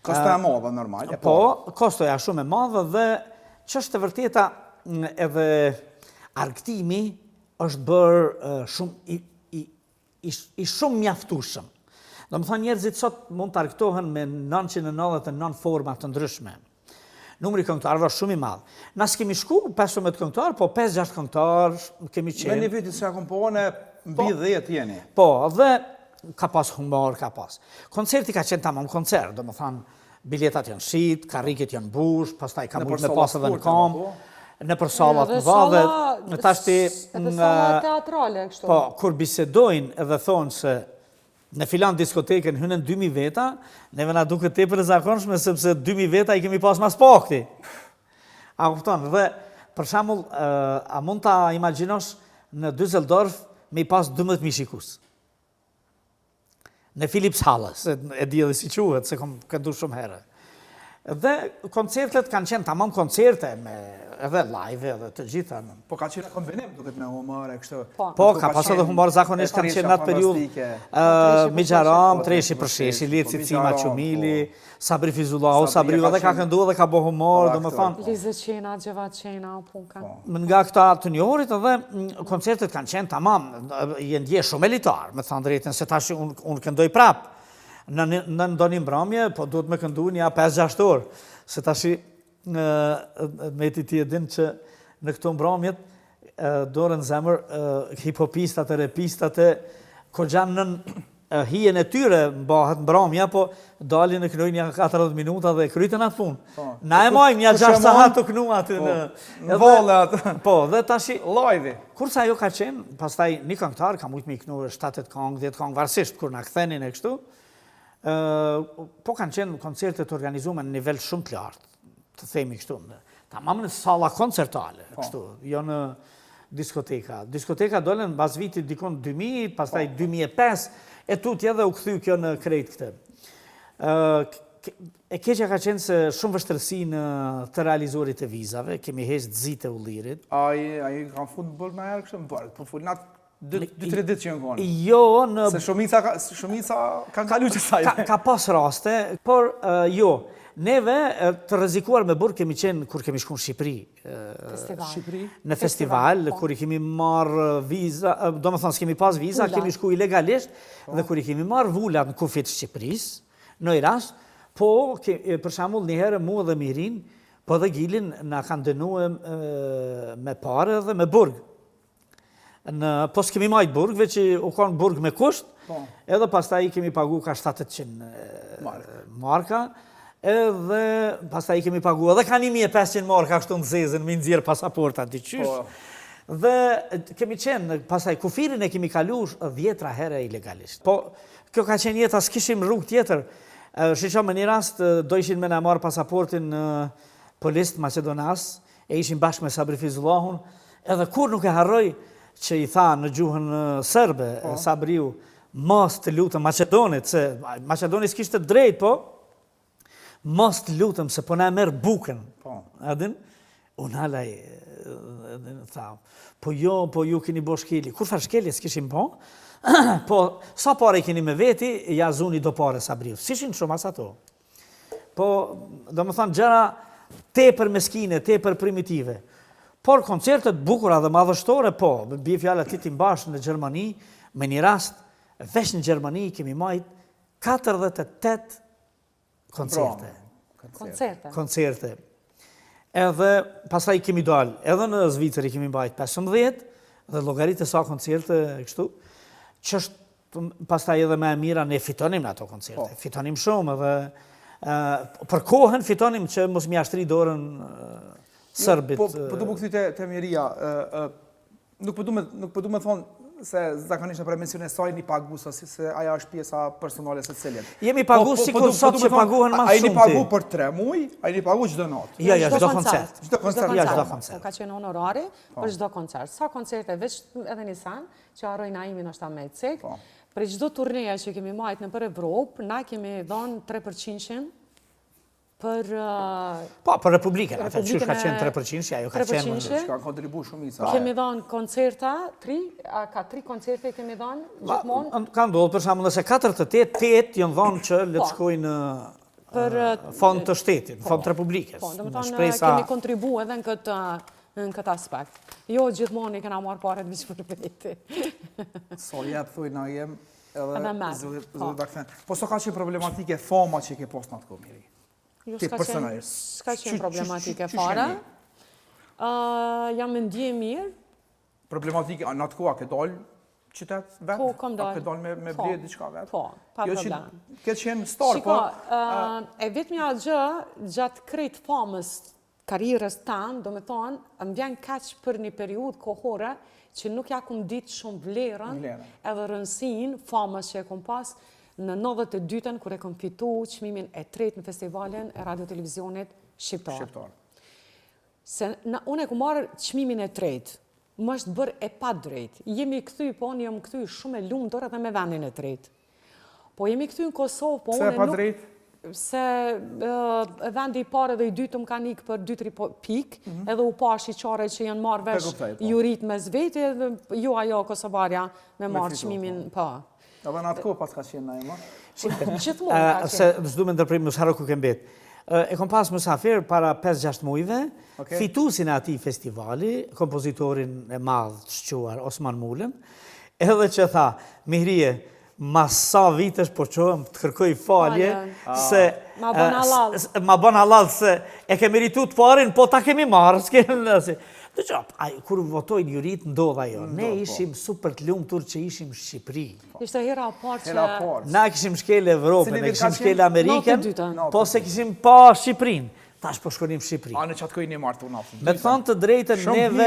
Kosto e madhe, normal.
Po, kostoja shumë e madhe dhe që është të vërteta edhe argëtimi është bërë shumë i shumë mjaftueshëm. Do më thënë njerëzit sot mund të argëtohen me 999 format të ndryshme. Numri këngëtarëve është shumë i madh. Na s'kemi shku 15 këngëtar, po 5-6 këngëtar kemi qenë.
Me një viti që kompone, mbi 10 jeni.
Po, dhe ka pas humor, ka pas. Koncerti ka qenë tamam koncert, do më thënë, biletat janë shit, karriket janë bush, pastaj ka mund me pas edhe në kam, në për sallat në vadhe, në tashti...
Edhe sala teatrale, kështu.
Po, kur bisedojnë edhe thonë se në filan diskoteken hynën 2000 veta, neve na duket tepër e zakonshme sepse 2000 veta i kemi pas mas pakti. A kupton? Dhe për shembull, a mund ta imagjinosh në Düsseldorf me i pas 12.000 shikus. Në Philips Halle, se e di edhe si quhet, se kam këndu shumë herë. Dhe koncertet kanë qenë tamam koncerte me edhe live edhe të gjitha.
Po ka qenë kombinim duket me humor e kështu.
Po, ka pas edhe humor zakonisht kanë qenë në atë periudhë. Migjaram, Treshi Përsheshi, Lirci Cima Qumili, Sabri Fizullahu, Sabri edhe ka këndu edhe ka bo humor, do më thonë.
Lizë Qena, Gjeva Qena, punka.
Nga këta të njohurit edhe koncertet kanë qenë tamam, jenë dje shumë elitar, me thënë drejtën, se tash unë këndoj prapë. Në ndonim mbrëmje, po duhet me këndu një 5-6 orë, se tashi me ti e din që në këto mbrëmjet dorën zemër hipopistat e repistat e kogjan në hijen e tyre mbahet mbrëmja, po dalin në kënoj një 40 minuta dhe krytën atë punë. Na e majmë një 6 sahat të kënu atë
në vole atë.
Po, dhe tashi...
Lajvi.
Kurse ajo ka qenë, pastaj një këngëtar ka mujtë me i kënu 7-8 këngë, 10 këngë varsisht, kur na kthenin e kështu. Po kanë qenë koncerte të organizuar në nivel shumë të lartë, të themi kështu. Tamam në salla koncertale, kështu, jo në diskoteka. Diskoteka dolen bas vitit dikon 2000, pastaj 2005, e tutje dhe u kthy kjo në krejt këtë. E keqja ka qenë se shumë vështërsi në të realizuarit e vizave, kemi heqë zite u lirit.
Ai kanë fund bërë me herë kështë më bërë, për fulnat 2-3 ditë që në konë.
Jo, në...
Se shumica kanë kalu që sajnë.
Ka pas raste, por jo, neve të rrezikuar me burg kemi qenë kur kemi shku në Shqipëri. Në festival, kur i kemi marrë viza, do më thonë s'kemi pas viza, kemi shku ilegalisht, dhe kur i kemi marrë vullat në kufit Shqipëris, në i rast, po, për shembull njëherë mu dhe Mirin, po dhe Gilin na kanë dënuar me pare dhe me burg. Po s'kemi majtë burg, veç që u konë burg me kusht, edhe pastaj i kemi pagu ka 700 marka, edhe pastaj i kemi pagu edhe ka 1500 marka kështu në zezën, me nëzirë pasaporta të qysh. Dhe kemi qenë, pastaj kufirin e kemi kalu 10 herë ilegalisht. Po, kjo ka qenë jetë, as kishim rrug tjetër. Shqo me një rast, do ishin me në marë pasaportin po listë Macedonas, e ishin bashkë me Sabri Fizullahun, edhe kur nuk e harroj, që i tha në gjuhën sërbe, Sabriu, mos të lutëm Macedonit, se Macedonit s'kishtë drejt, po, mos të lutëm, se po na merë bukën. Adin? Unë halaj, tha, po ju keni bo shkeli. Kur fa shkeli, s'kishim po? Po, sa pare keni me veti, ja zuni do pare Sabriu. S'ishin shumë as ato. Po, do më thanë, gjera tepër meskine, tepër primitive. Por koncertet bukura dhe madhështore, po, bie fjala ti ti mbash në Gjermani, me një rast, veç në Gjermani kemi majt 48 koncerte. Koncerte. Edhe pastaj kemi dalë, edhe në Zvicër kemi mbajt 15 dhe llogaritë sa koncerte kështu, që është pastaj edhe më e mira ne fitonim në ato koncerte. Fitonim shumë edhe për kohën fitonim që mos më jashtri dorën serbit.
Po du më këthy të miria, nuk po du me thonë se zakonisht në premencion e saj një pagu, se aja është pjesa personale se cilin.
Jemi pagu si kur sot që paguhen ma shumë ti.
A i një pagu për 3 muj, a i një pagu gjdo natë.
Ja, gjdo koncert.
Gjdo koncert.
Ka qenë honorari për gjdo koncert. Sa koncerte, veç edhe një san, që arroj Naimin është ta me cek, për gjdo turneja që kemi majtë në për Evropë, na kemi dhonë 3% për...
Po, për Republikën, atë që ka qenë 3%, ajo ka qenë...
Ka kontribu shumica.
Kemi dhonë koncerta, 3 koncerte kemi dhonë gjithmonë.
Ka ndodhë, për shumë, nëse 4 të 8 janë dhonë që le të shkojnë në fond të shtetit, në fond të Republikës.
Po, dhe më thonë, kemi kontribu edhe në këtë aspekt. Jo, gjithmonë i kena marë paret vishë për veti.
So, jetë thuj na jem edhe zëllë bakten. Po, so ka qenë problematike fama që ke post në atë komiri?
Jo, s'ka qenë problematike fare. Jam në ndje mirë.
Problematike, në atë koha ke dollë qytet vetë?
Po, kom dollë.
Ke dollë me bledë diçka vetë?
Po, pa problem.
Ke qenë star, po?
E vetëmja gjë, gjatë krejt famës karierës tanë, do me thonë, më vjen kaq për një periud kohore që nuk ja kum ditë shumë vlerën edhe rëndësinë famës që e kum pas në 92-ën, kër e kom fitu çmimin e 3 në festivalin e radio-televizionit shqiptar. Se unë e ku marrë çmimin e 3, më është bërë e pa drejt. Jemi këthy, po unë jam këthy shumë e lumtur edhe me vendin e 3. Po jemi këthy në Kosovë, po unë
nuk... Se e pa drejt?
Se vendi i parë dhe i dytë më kanë ikë për 2-3 pikë, edhe u pash i qare që janë marrë vesh jurit me zveti, edhe ju ajo Kosovarja me marrë çmimin, po.
Edhe në atë kohë pas ka qenë na ima?
Gjithmonë ka qenë.
Se s'du me ndërprim më sharo ku kem bet. E kom pas mësafir para 5-6 mujve, fitusin e ati festivali, kompozitorin e madhë të shquar Osman Mulen, edhe që tha, Mihrije, ma sa vitesh po qohëm të kërkoj falje, se... Ma bon halal, se e kemi ritu të parin, po ta kemi marrë, s'kemë nësi. Dhe që, kur votojnë jurit, ndodha jo. Ne ishim super të lumtur që ishim Shqipëri.
Ishte hera parë që...
Na kishim shkel Evropën, ne kishim shkel Amerikën, po se kishim pa Shqipërin. Tash po shkonim Shqipëri.
A në qatë kojnë një martë unë aftë.
Me thonë të drejtën neve,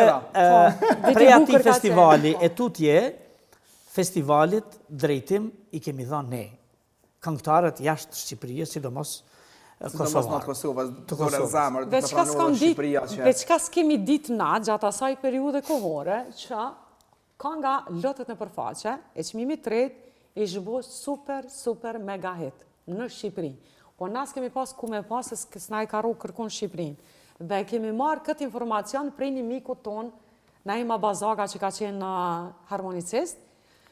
prej ati festivali e tutje, festivalit drejtim i kemi dhanë ne. Këngëtarët jashtë Shqipërisë, sidomos Kosovar.
Të Kosovë.
Dhe qka s'kemi ditë na gjatë asaj periude kohore, që ka nga lotët në përfaqe, e çmimi 3 i zhbo super mega hit në Shqipëri. Po nas kemi pas ku me pas, se s'na i ka ru kërkun Shqipërin. Dhe kemi marrë këtë informacion prej një miku ton, Naima Bazaga që ka qenë harmonicist,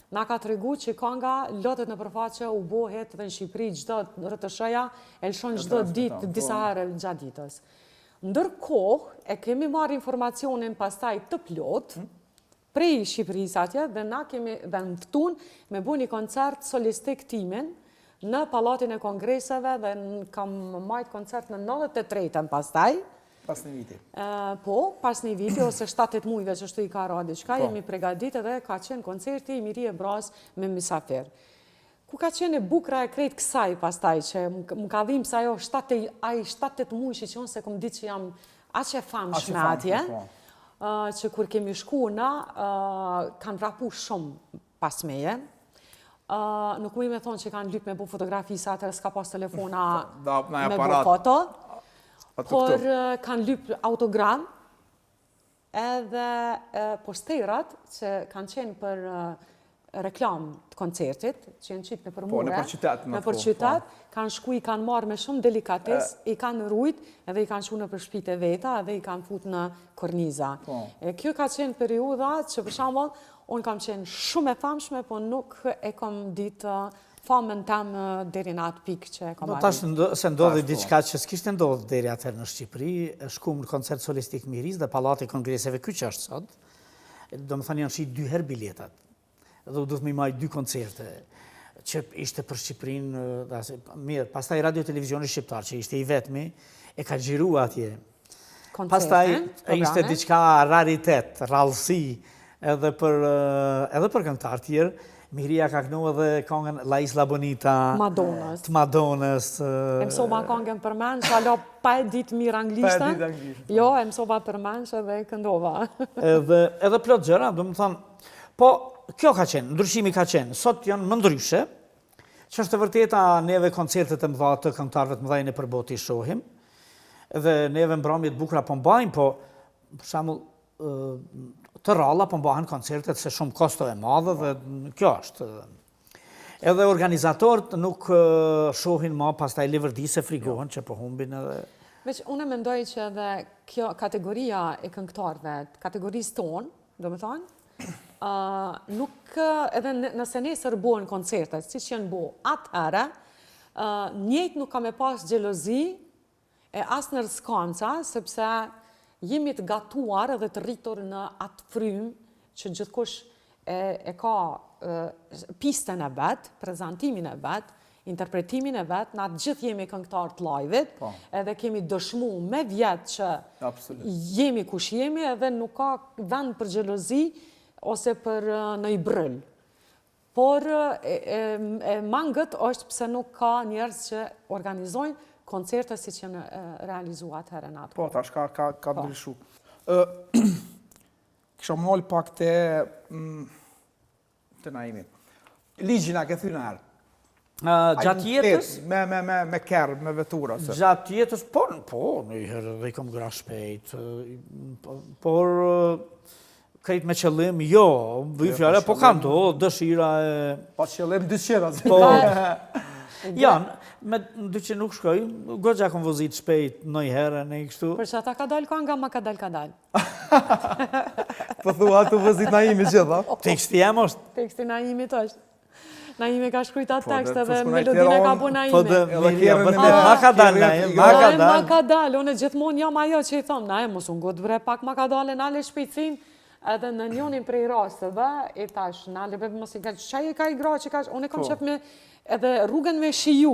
na ka të regu që ka nga lotët në përfaqe u bohet dhe në Shqipëri gjdo rëtëshëja, e lëshon gjdo ditë, disa herë gjatë ditës. Ndërkohë, e kemi marrë informacionin pastaj të plot, prej Shqipërisë atje, dhe na kemi dhe mëftun me bu një koncert solistik timin në Pallatin e Kongreseve dhe kam majtë koncert në 93-ën pastaj.
Pas një viti.
Po, pas një viti, ose 7-8 mujve që shtu i ka ra diçka, jemi pregadit edhe ka qenë koncerti i Mihrije Braz me Mysafir. Ku ka qenë e bukra e krejt kësaj pastaj, që më ka dhimë sa jo 7-8 mujë që unë se kom ditë që jam aqe famshme atje, që kur kemi shku na, kanë vrapu shumë pas meje. Nuk mu i me thonë që kanë lyp me bu fotografi sa atër s'ka pas telefona me bu foto. Por kanë lyp autogram edhe posterat që kanë qenë për reklam të koncertit, që janë qitë në për
Po,
mure,
nëpër qytet,
në për qytet, kanë shku, i kanë marrë me shumë delikates, i kanë rujt, edhe i kanë shku në për shpite veta, edhe i kanë fut në korniza. Kjo ka qenë periuda që, për shembull, unë kam qenë shumë e famshme, po nuk e kam ditë famën temë deri në atë pikë që e kam arritur.
Tash se ndodhi diçka që s'kishte ndodhur deri atëherë në Shqipëri, shkum në koncert solistik Miris dhe Pallati i Kongreseve, ky që është sot. Domethënë janë shi 2 herë biletat. Dhe du të më marr 2 koncerte që ishte për Shqipërinë, mirë, pastaj radio televizioni shqiptar që ishte i vetmi e ka xhiruar atje. Pastaj ishte diçka raritet, rrallësi edhe për këngëtar tjerë. Miria ka kënu edhe këngën La Isla Bonita të Madonës.
E mësova këngën për mensh, alo pa e ditë mirë anglishten. Jo, e mësova për mensh edhe këndova.
Edhe plot gjëra, do më thonë, po kjo ka qenë, ndryshimi ka qenë. Sot janë më ndryshe, që është të vërteta neve koncertet e mëdha të këngëtarëve të mëdha në përboti i shohim, edhe neve mbrëmjet bukura po mbajnë, po për shembull të ralla po mbahen koncertet se shumë kosto e madhe dhe kjo është. Edhe organizatorët nuk shohin më pastaj livërdi se frigohen që po humbin edhe.
Veç unë mendoj që edhe kjo kategoria e këngëtarëve, kategorisë tonë, domethënë, nuk edhe nëse nesër bëhen koncertet, siç janë bo atëherë, njëjtë nuk ka me pas xhelozi e as në rëskanca, sepse jemi të gatuar edhe të rritur në atë frymë që gjithkush e ka pistën e vetë, prezantimin e vetë, interpretimin e vetë, na gjithë jemi këngëtar të live-it, edhe kemi dëshmu me vjetë që jemi kush jemi, edhe nuk ka vend për xhelozi ose për në i bryll. Por mangët është pse nuk ka njerëz që organizojnë koncerte si që në realizuat herën atë.
Po, tash ka ndryshu. Kisha mëllë pak të Naimi. Ligjin a ke thynë herë?
Gjatë jetës?
Me kerë, me vetura.
Gjatë jetës, po, në i herë dhe i kom gra shpejt. Por, krejt me qëllim, jo, bëj fjale, po ka ndo, dëshira e...
Pa qëllim 200,
po, janë, me 200 nuk shkoj, goxha kom vozit shpejt në i herë, në i kështu.
Për që ata ka dalë kanga, ma ka dalë.
Po thua, tu vozit Naimi gjitha?
Teksti jem është.
Teksti Naimit është. Naimi ka shkrujt atë tekst edhe melodin e ka bu Naimi.
Po dhe Mirja, vërtet, ma ka dalë Naim, ma ka dalë.
Ma ka dalë, unë gjithmonë jam ajo që i thomë, Naim, mos unë gotë bre pak ma ka dalë, në ale shpejtësin, edhe në njonin prej rastëve, e tash, në ale mos i gëllë, qaj e ka i gra që ka, unë e kom qep me edhe rrugën me shiju,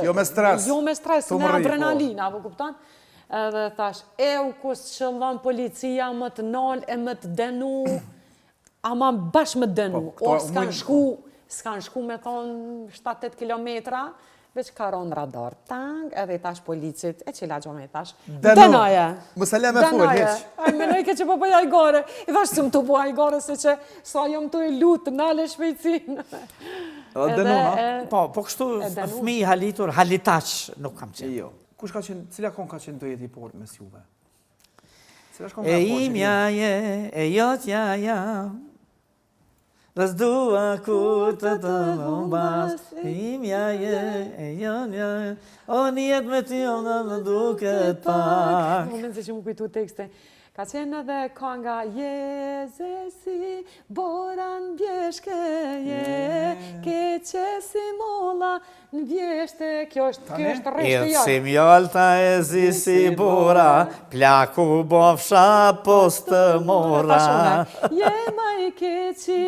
jo me stres.
Jo me stres, me adrenalina, po kupton? Edhe thash, u kus qëllon policia më të nalë e më të denu, ama bash më denu. O, s'kan shku me thonë 7-8 kilometra, veç ka ronë radar. Tang, edhe tash policit, e qila gjo me tash. Denaje.
Mësale me full, heq.
A menoj ke që po bëja i gore. I thash që më të bëja i gore, se që sa jom të e lutë, nale shpejtësin.
Edhe denuna?
Po kështu fëmi i halitur, halitaç nuk kam qenë.
Jo. Kush ka qenë, cila kon ka qenë do jeti por mes juve?
E imja je, e jotja jam, rëzdua kur të të mbas, e imja je, e jotja jam, o njet me ty në duket pak.
Në moment se që më kujtu tekste. Ka qenë edhe kanga Jezesi, boran bjeshke je, keqe si molla në vjeshte, kjo është rreshte
jashtë. Si mjolta e zisi bora, plaku bofsha post të mora.
Je ma i keqi,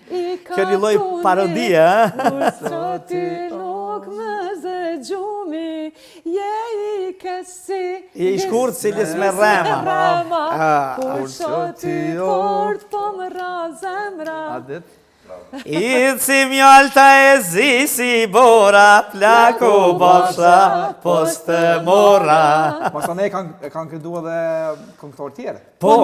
i ka
kjo një loj parodia,
Kurso ty nuk më zë gjumi, je i kësi,
i shkurt cilis me rema.
Kurso ty fort po më ra zemra.
Adit?
I si mjolta e zisi bora, plaku bofsha post të mora.
Masa ne e kanë këndu edhe këngëtor tjere?
Po,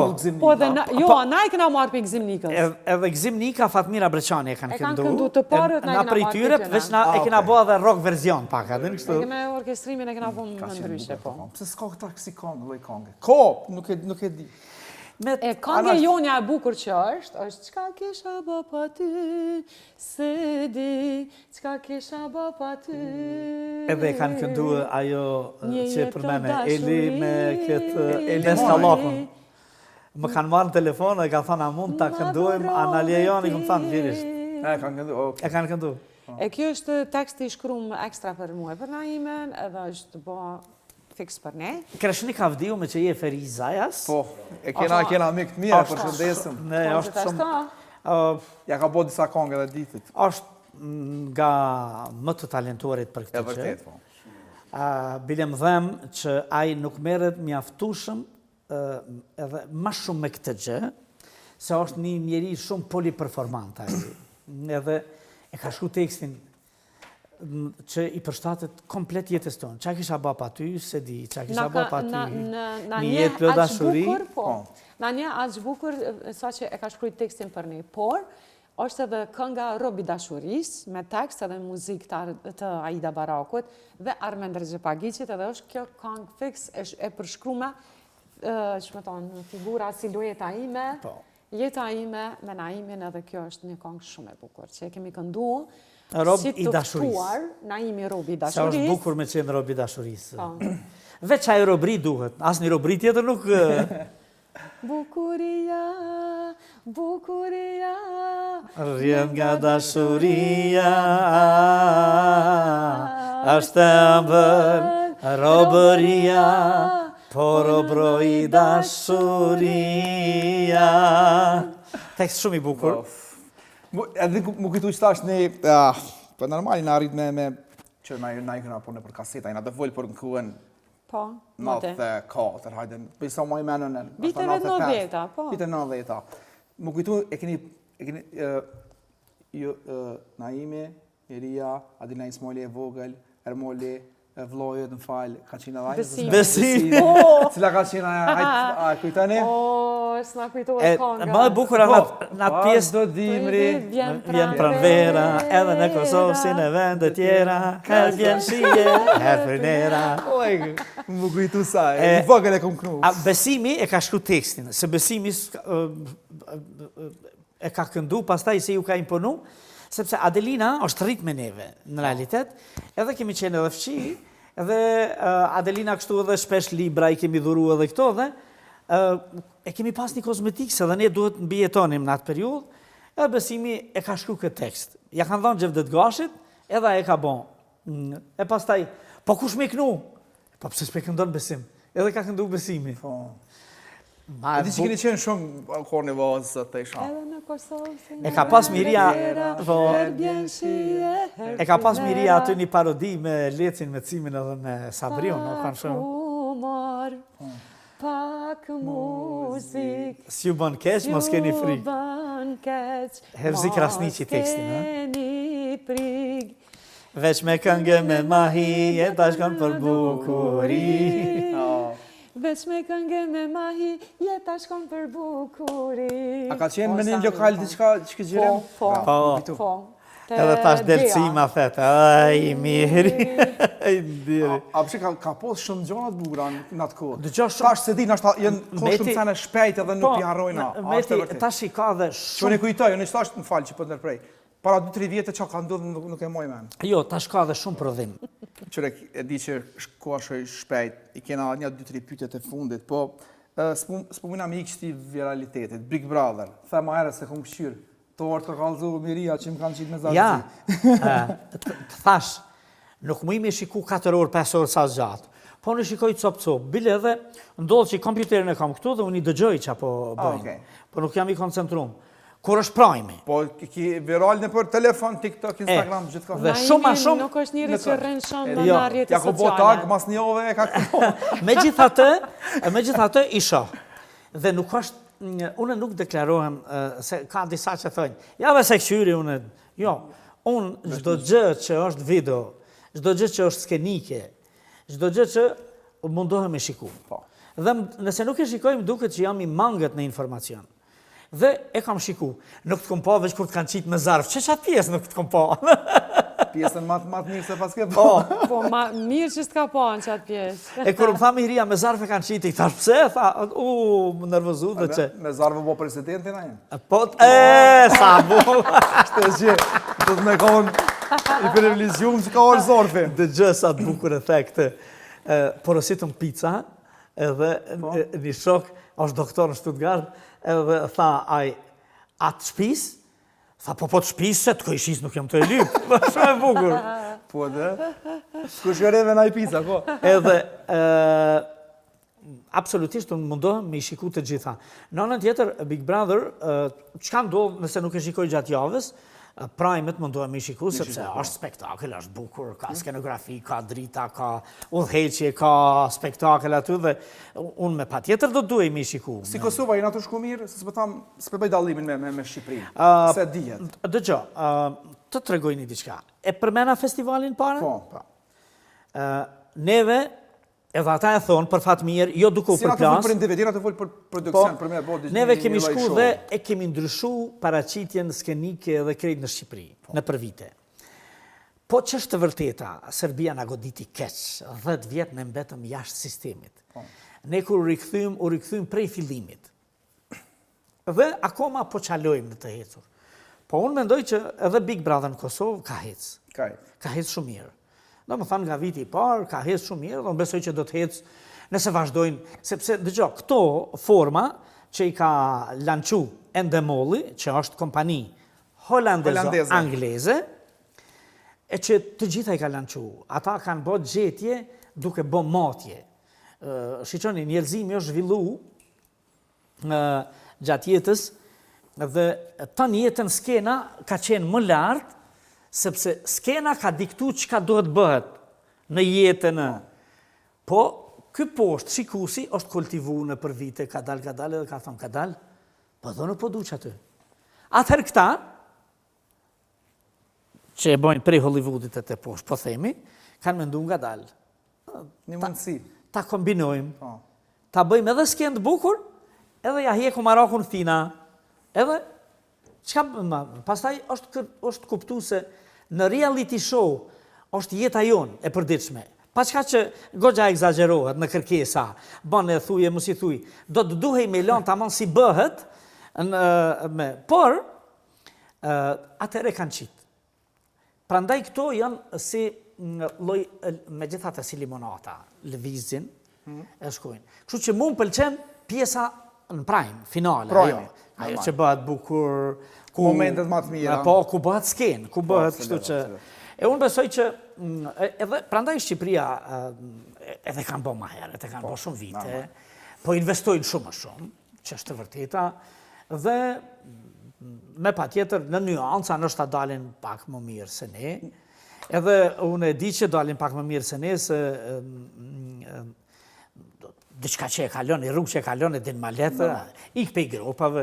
jo, na e këna marrë për Gzim Nikës.
edhe Gzim Nika, Fatmira Breqani e kanë këndu.
E kanë këndu të parët, na e këna marrë për tjene.
Veç e këna bo edhe rock verzion pak, adin
E
kështu.
me orkestrimin e këna po më ndryshe, po.
Pse s'ka këta kësi këngë, loj këngë? Ko, nuk e di.
E këngë jonja e bukur që është çka kisha bë pa ty, se di, çka kisha bë pa ty.
Edhe kanë këndu ajo që për mene, Eli me këtë Eli Stallakun. Më kanë marrë në telefon dhe ka thënë, a mund të këndujmë, a në lejoni, këmë thënë, lirisht. E kanë këndu.
E kjo është teksti shkruam ekstra për mua, për Naimen, edhe është bo fiks për ne.
Kreshni ka vdiu me që je Feriz Zajas?
Po, e kena mik të mirë, përshëndesim.
Ne, është shumë...
Ja ka bo disa kongë edhe ditit.
është nga më të talentuarit për këtë që.
E vërtet, po.
Bilem dhem që ai nuk merret mjaftueshëm edhe më shumë me këtë gjë, se është një njeri shumë poliperformant ai. Edhe e ka shkruar tekstin që i përshtatet komplet jetës tonë. Qa kisha ba pa ty, se di, qa kisha ba pa ty, një jetë për dashuri.
Na një aq bukur, sa që e ka shkruajt tekstin për ne, por është edhe kënga Robi Dashuris, me tekst edhe muzik të Aida Barakut dhe Armen Rexhepagiqit, edhe është kjo këngë fix e përshkrume, figura, silueta ime, jeta ime me Naimin, edhe kjo është një këngë shumë e bukur, që e kemi këndu
Rob
si
i dashuris.
Naimi Robi i
Sa
dashuris.
është bukur me qenë Robi i dashuris. Veç ai robri duhet, asë një robri tjetër nuk...
Bukuria, bukuria,
Rrjen nga dashuria, është ëmbël robëria, po robro i dashuria. Tekst shumë i bukur.
Edhe më kujtu që tash ne, për normali në arrit me që na i këna punë për kaseta, na dëvull për në kuën
po,
94, hajde, bëjsa ma i menën e...
Vite 90-ta, po.
Vite 90-ta. Më kujtu, e keni Naimi, Eria, Adina Ismoli e Vogel, Ermoli, Vlojët, në falë, ka qina dhajnë?
Besim.
Cila ka qina, a kujtani?
S'na kujtohet konga.
Më e bukur në atë pjesë
do dimri,
vjen pranvera, edhe në Kosovë si në vende tjera, her vjen shije, her frinera.
Më kujtu saj, në vogël e kom knu.
Besimi e ka shkru tekstin, se Besimi e ka këndu, pastaj se ju ka imponu, sepse Adelina është rrit me neve në realitet, edhe kemi qenë edhe fqi, edhe Adelina kështu edhe shpesh libra i kemi dhuru edhe këto dhe, e kemi pas një kozmetikë, se dhe ne duhet në bijetonim në atë periud, edhe Besimi e ka shkru këtë tekst. Ja kanë dhonë Gjevdet Gashit, edhe e ka bon. E pastaj, po kush me kënu? Po pëse s'pe këndon Besim? Edhe ka këndu Besimi.
E di që keni qenë shumë kor një vazë të isha.
Edhe në Kosovë si
E ka pas Miria,
e
ka pas Miria aty një parodi me Lecin, me Cimin edhe me Sabrion, në kanë shumë.
Humor, pak muzik,
Si ju bën keq, mos keni frikë.
bën keq,
Herzi Krasniqi tekstin,
mos keni prig.
Veç me këngë me mahi, e ta shkon për bukuri.
Veç me këngë me mahi, jeta shkon për bukuri.
A ka qenë me një lokal diçka që këtë gjirem?
Po.
Edhe tash delësima thetë, aj, miri.
A përshë ka posë shumë gjonat bukura në atë kohë?
Dëgjo shumë.
Tash se di, nështë jenë kohë shumë sene shpejt edhe nuk piharojna.
Meti, tash i ka dhe
Që
shumë...
në kujtoj, në qëta është në falë që për nërprej. Para 2-3 vjetë që ka ndodhë nuk e moj men.
Jo, tash ka dhe shumë prodhim.
Qërek, e di që koha shoj shpejt, i kena një 2-3 pyetjet e fundit, po s'pomina me i kështi viralitetit, Big Brother, thema ere se kom këshyrë, të orë të kalzu Miria që më kanë qitë me zarëzi.
Ja, thash, nuk mu imi shiku 4 orë, 5 orë sa gjatë, po në shikoj cop-cop, bile edhe ndodhë që kompjuterin e kam këtu dhe unë i dëgjoj që apo bëjmë, po nuk jam i koncentrum. Kur është prajmi.
Po, ki viral në për telefon, TikTok, Instagram, gjithë ka.
Dhe shumë ma shumë...
Nuk është njëri që rrën shumë në rrjetet
Ja ko bo tag, mas një ove e ka këto.
Me gjithatë isha. Dhe nuk është, une nuk deklarohem, se ka disa që thënë, ja dhe se këshyri une, jo, unë gjdo gjë që është video, gjdo gjë që është skenike, gjdo gjë që mundohem e shiku. Dhe nëse nuk e shikojmë duke që jam i mangët në informacion. Dhe e kam shiku, nuk të kom pa veç kur të kanë qitë me zarf, që qatë pjesë nuk të kom pa?
pjesën më të mirë se pas ke
Po,
Po, mirë që s'ka po në qatë pjesë.
e kur më tha Miria, me zarfe kanë qiti, thash pse, tha, më nervozu dhe që...
Me zarve bo presidentin a jenë.
Po, sa bu!
Shte që, të të me konë i privilegjuar që ka orë zarfe.
Dëgjë sa të bukur e the këtë. Porositëm pizza, edhe një shok, është doktor në Stuttgart, edhe tha, atë shpis? Tha, po të shpis, se të kojshis nuk jam të e lypë. Shumë e bukur.
Po dhe, ku shkëreve na i pizza, ko?
Edhe, absolutisht unë mundohem me i shiku të gjitha. Në anën tjetër, Big Brother, çka ndodh nëse nuk e shikoj gjatë javës, Prime-et mundohem me i shiku, sepse është spektakel, është bukur, ka skenografi, ka drita, ka udhëheqje, ka spektakel aty dhe unë me patjetër do duhej me i shiku.
Si Kosova, jena të shku mirë, se s'pe bëj dallimin me Shqipërinë, se dihet.
Dëgjo, të tregoj një diçka. E përmena festivalin para?
Po.
Neve, edhe ata e thonë, për fatë mirë, jo duke u
Si na të
përplas.
folë për individin, atë folë për produksion, për me bo
Neve kemi shku dhe e kemi ndryshu paraqitjen skenike dhe krejt në Shqipëri, në për vite. Po që është të vërteta, Serbia na goditi keq, 10 vjet ne mbetëm jashtë sistemit. Ne kur u rikthym prej fillimit. Dhe akoma po qalojmë në të hecur. Po unë mendoj që edhe Big Brother në Kosovë ka hec. Ka hec shumë mirë. Do më thanë nga viti i parë, ka hec shumë mirë, dhe unë besoj që do të hec nëse vazhdojnë, sepse dëgjo, këto forma që i ka lançu Endemolli, që është kompani holandeze-angleze, e që të gjitha i ka lançu. Ata kanë bë gjetje duke bë matje. Shiqoni, njerëzimi është zhvillu gjatë jetës dhe tani jetën skena ka qenë më lartë, sepse skena ka diktu që ka duhet bëhet në jetën. Po, ky poshtë shikusi është kultivu në për vite, ka dal edhe ka thonë ka dal, po do në po du që aty. Atëherë këta, që e bojnë prej Hollywoodit e të poshtë, po themi, kanë mendu nga dal.
Një mundësi.
Ta kombinojmë, ta bëjmë edhe skendë bukur, edhe ja hjeku marakun fina, edhe pastaj është kuptu se në reality show është jeta jonë e përditshme. Pa qka që gogja egzagerohet në kërkesa, bën e thuje, mos i thuj, do të duhej me lanë tamam si bëhet, por atëre kanë qitë. Prandaj këto janë si lloj me gjithatë si limonata, lëvizin, e shkojnë. Kështu që mu më pëlqen pjesa në prime, finale, ajo që bëhet bukur,
momentet më të mira.
Po, ku bëhet skenë, ku bëhet kështu që... E unë besoj që, edhe prandaj Shqipëria edhe kanë bë më herët, e kanë bë shumë vite, po investojnë shumë, që është të vërteta, dhe me patjetër në nyanca nështë ta dalin pak më mirë se ne, edhe unë e di që dalin pak më mirë se ne, se diçka që e kalon, i rrugë që e kalon e din maletë, ik pe i gropave,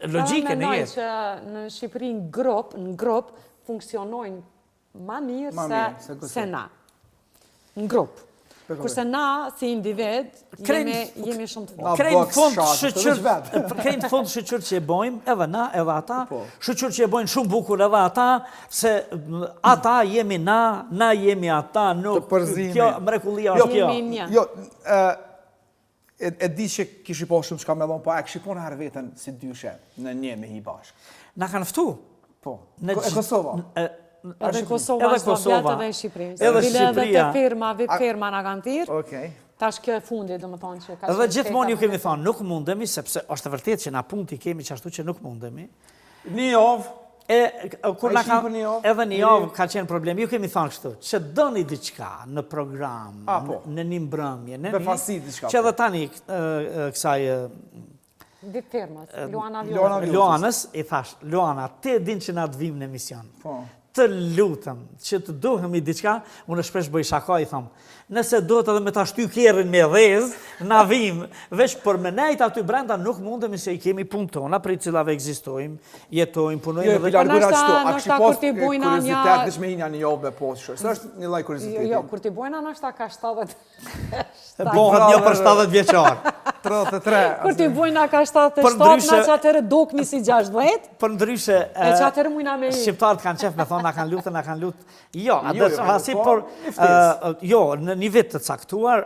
logike në jetë.
Që në Shqipëri në grop funksionojnë ma mirë se na. Në grup. Kurse na, si individ, jemi shumë të fort.
Krejnë fund shëqyr që e bojmë, edhe na, edhe ata, shëqyr që e bojnë shumë bukur edhe ata, se ata jemi na jemi ata, nuk kjo mrekullia është kjo.
Jo, e di që kish i po shumë qka me dhonë, po e kish i po në herë vetën si dyshe në një me hi bashkë.
Na kanë ftu?
Po, e Kosova.
Edhe Kosova është vjetë edhe Shqipëri. Edhe
Shqipëria.
Edhe të firma në kanë tirë. Tash kjo e fundit, do më thonë që...
Edhe gjithmonë ju kemi thonë, nuk mundemi, sepse është të vërtet që na punti kemi qashtu që nuk mundemi.
Një javë.
Edhe një javë ka qenë problem. Ju kemi thonë kështu, që dëni diçka në program, në një mbrëmje, që edhe tani kësaj...
Ditë firmës,
Luanës, i thash, Luana, te din që na të vim në emision. Të lutëm, që të duhemi diçka, unë shpesh bëj shaka, i thamë, nëse duhet edhe me ta shty kjerën me dhez, na vim, veç për me nejt aty brenda nuk mundemi se i kemi punë tona, për i cilave egzistojmë, jetojmë, punojmë
dhe... Jo, nështë kur ti bujna një... Kurizitet, dishme hinja një jobe e posë, së është një laj kurizitet.
Jo, kur ti bujna nështë ka 70...
Bohët një për 70 vjeqarë.
33.
Kur t'i bujna ka 77, na që atërë dokni si 60,
Për ndryshe...
e që atërë mujna me i.
Shqiptarët kanë qef me thonë, na kanë lutë. Jo,
po,
në një vit të caktuar,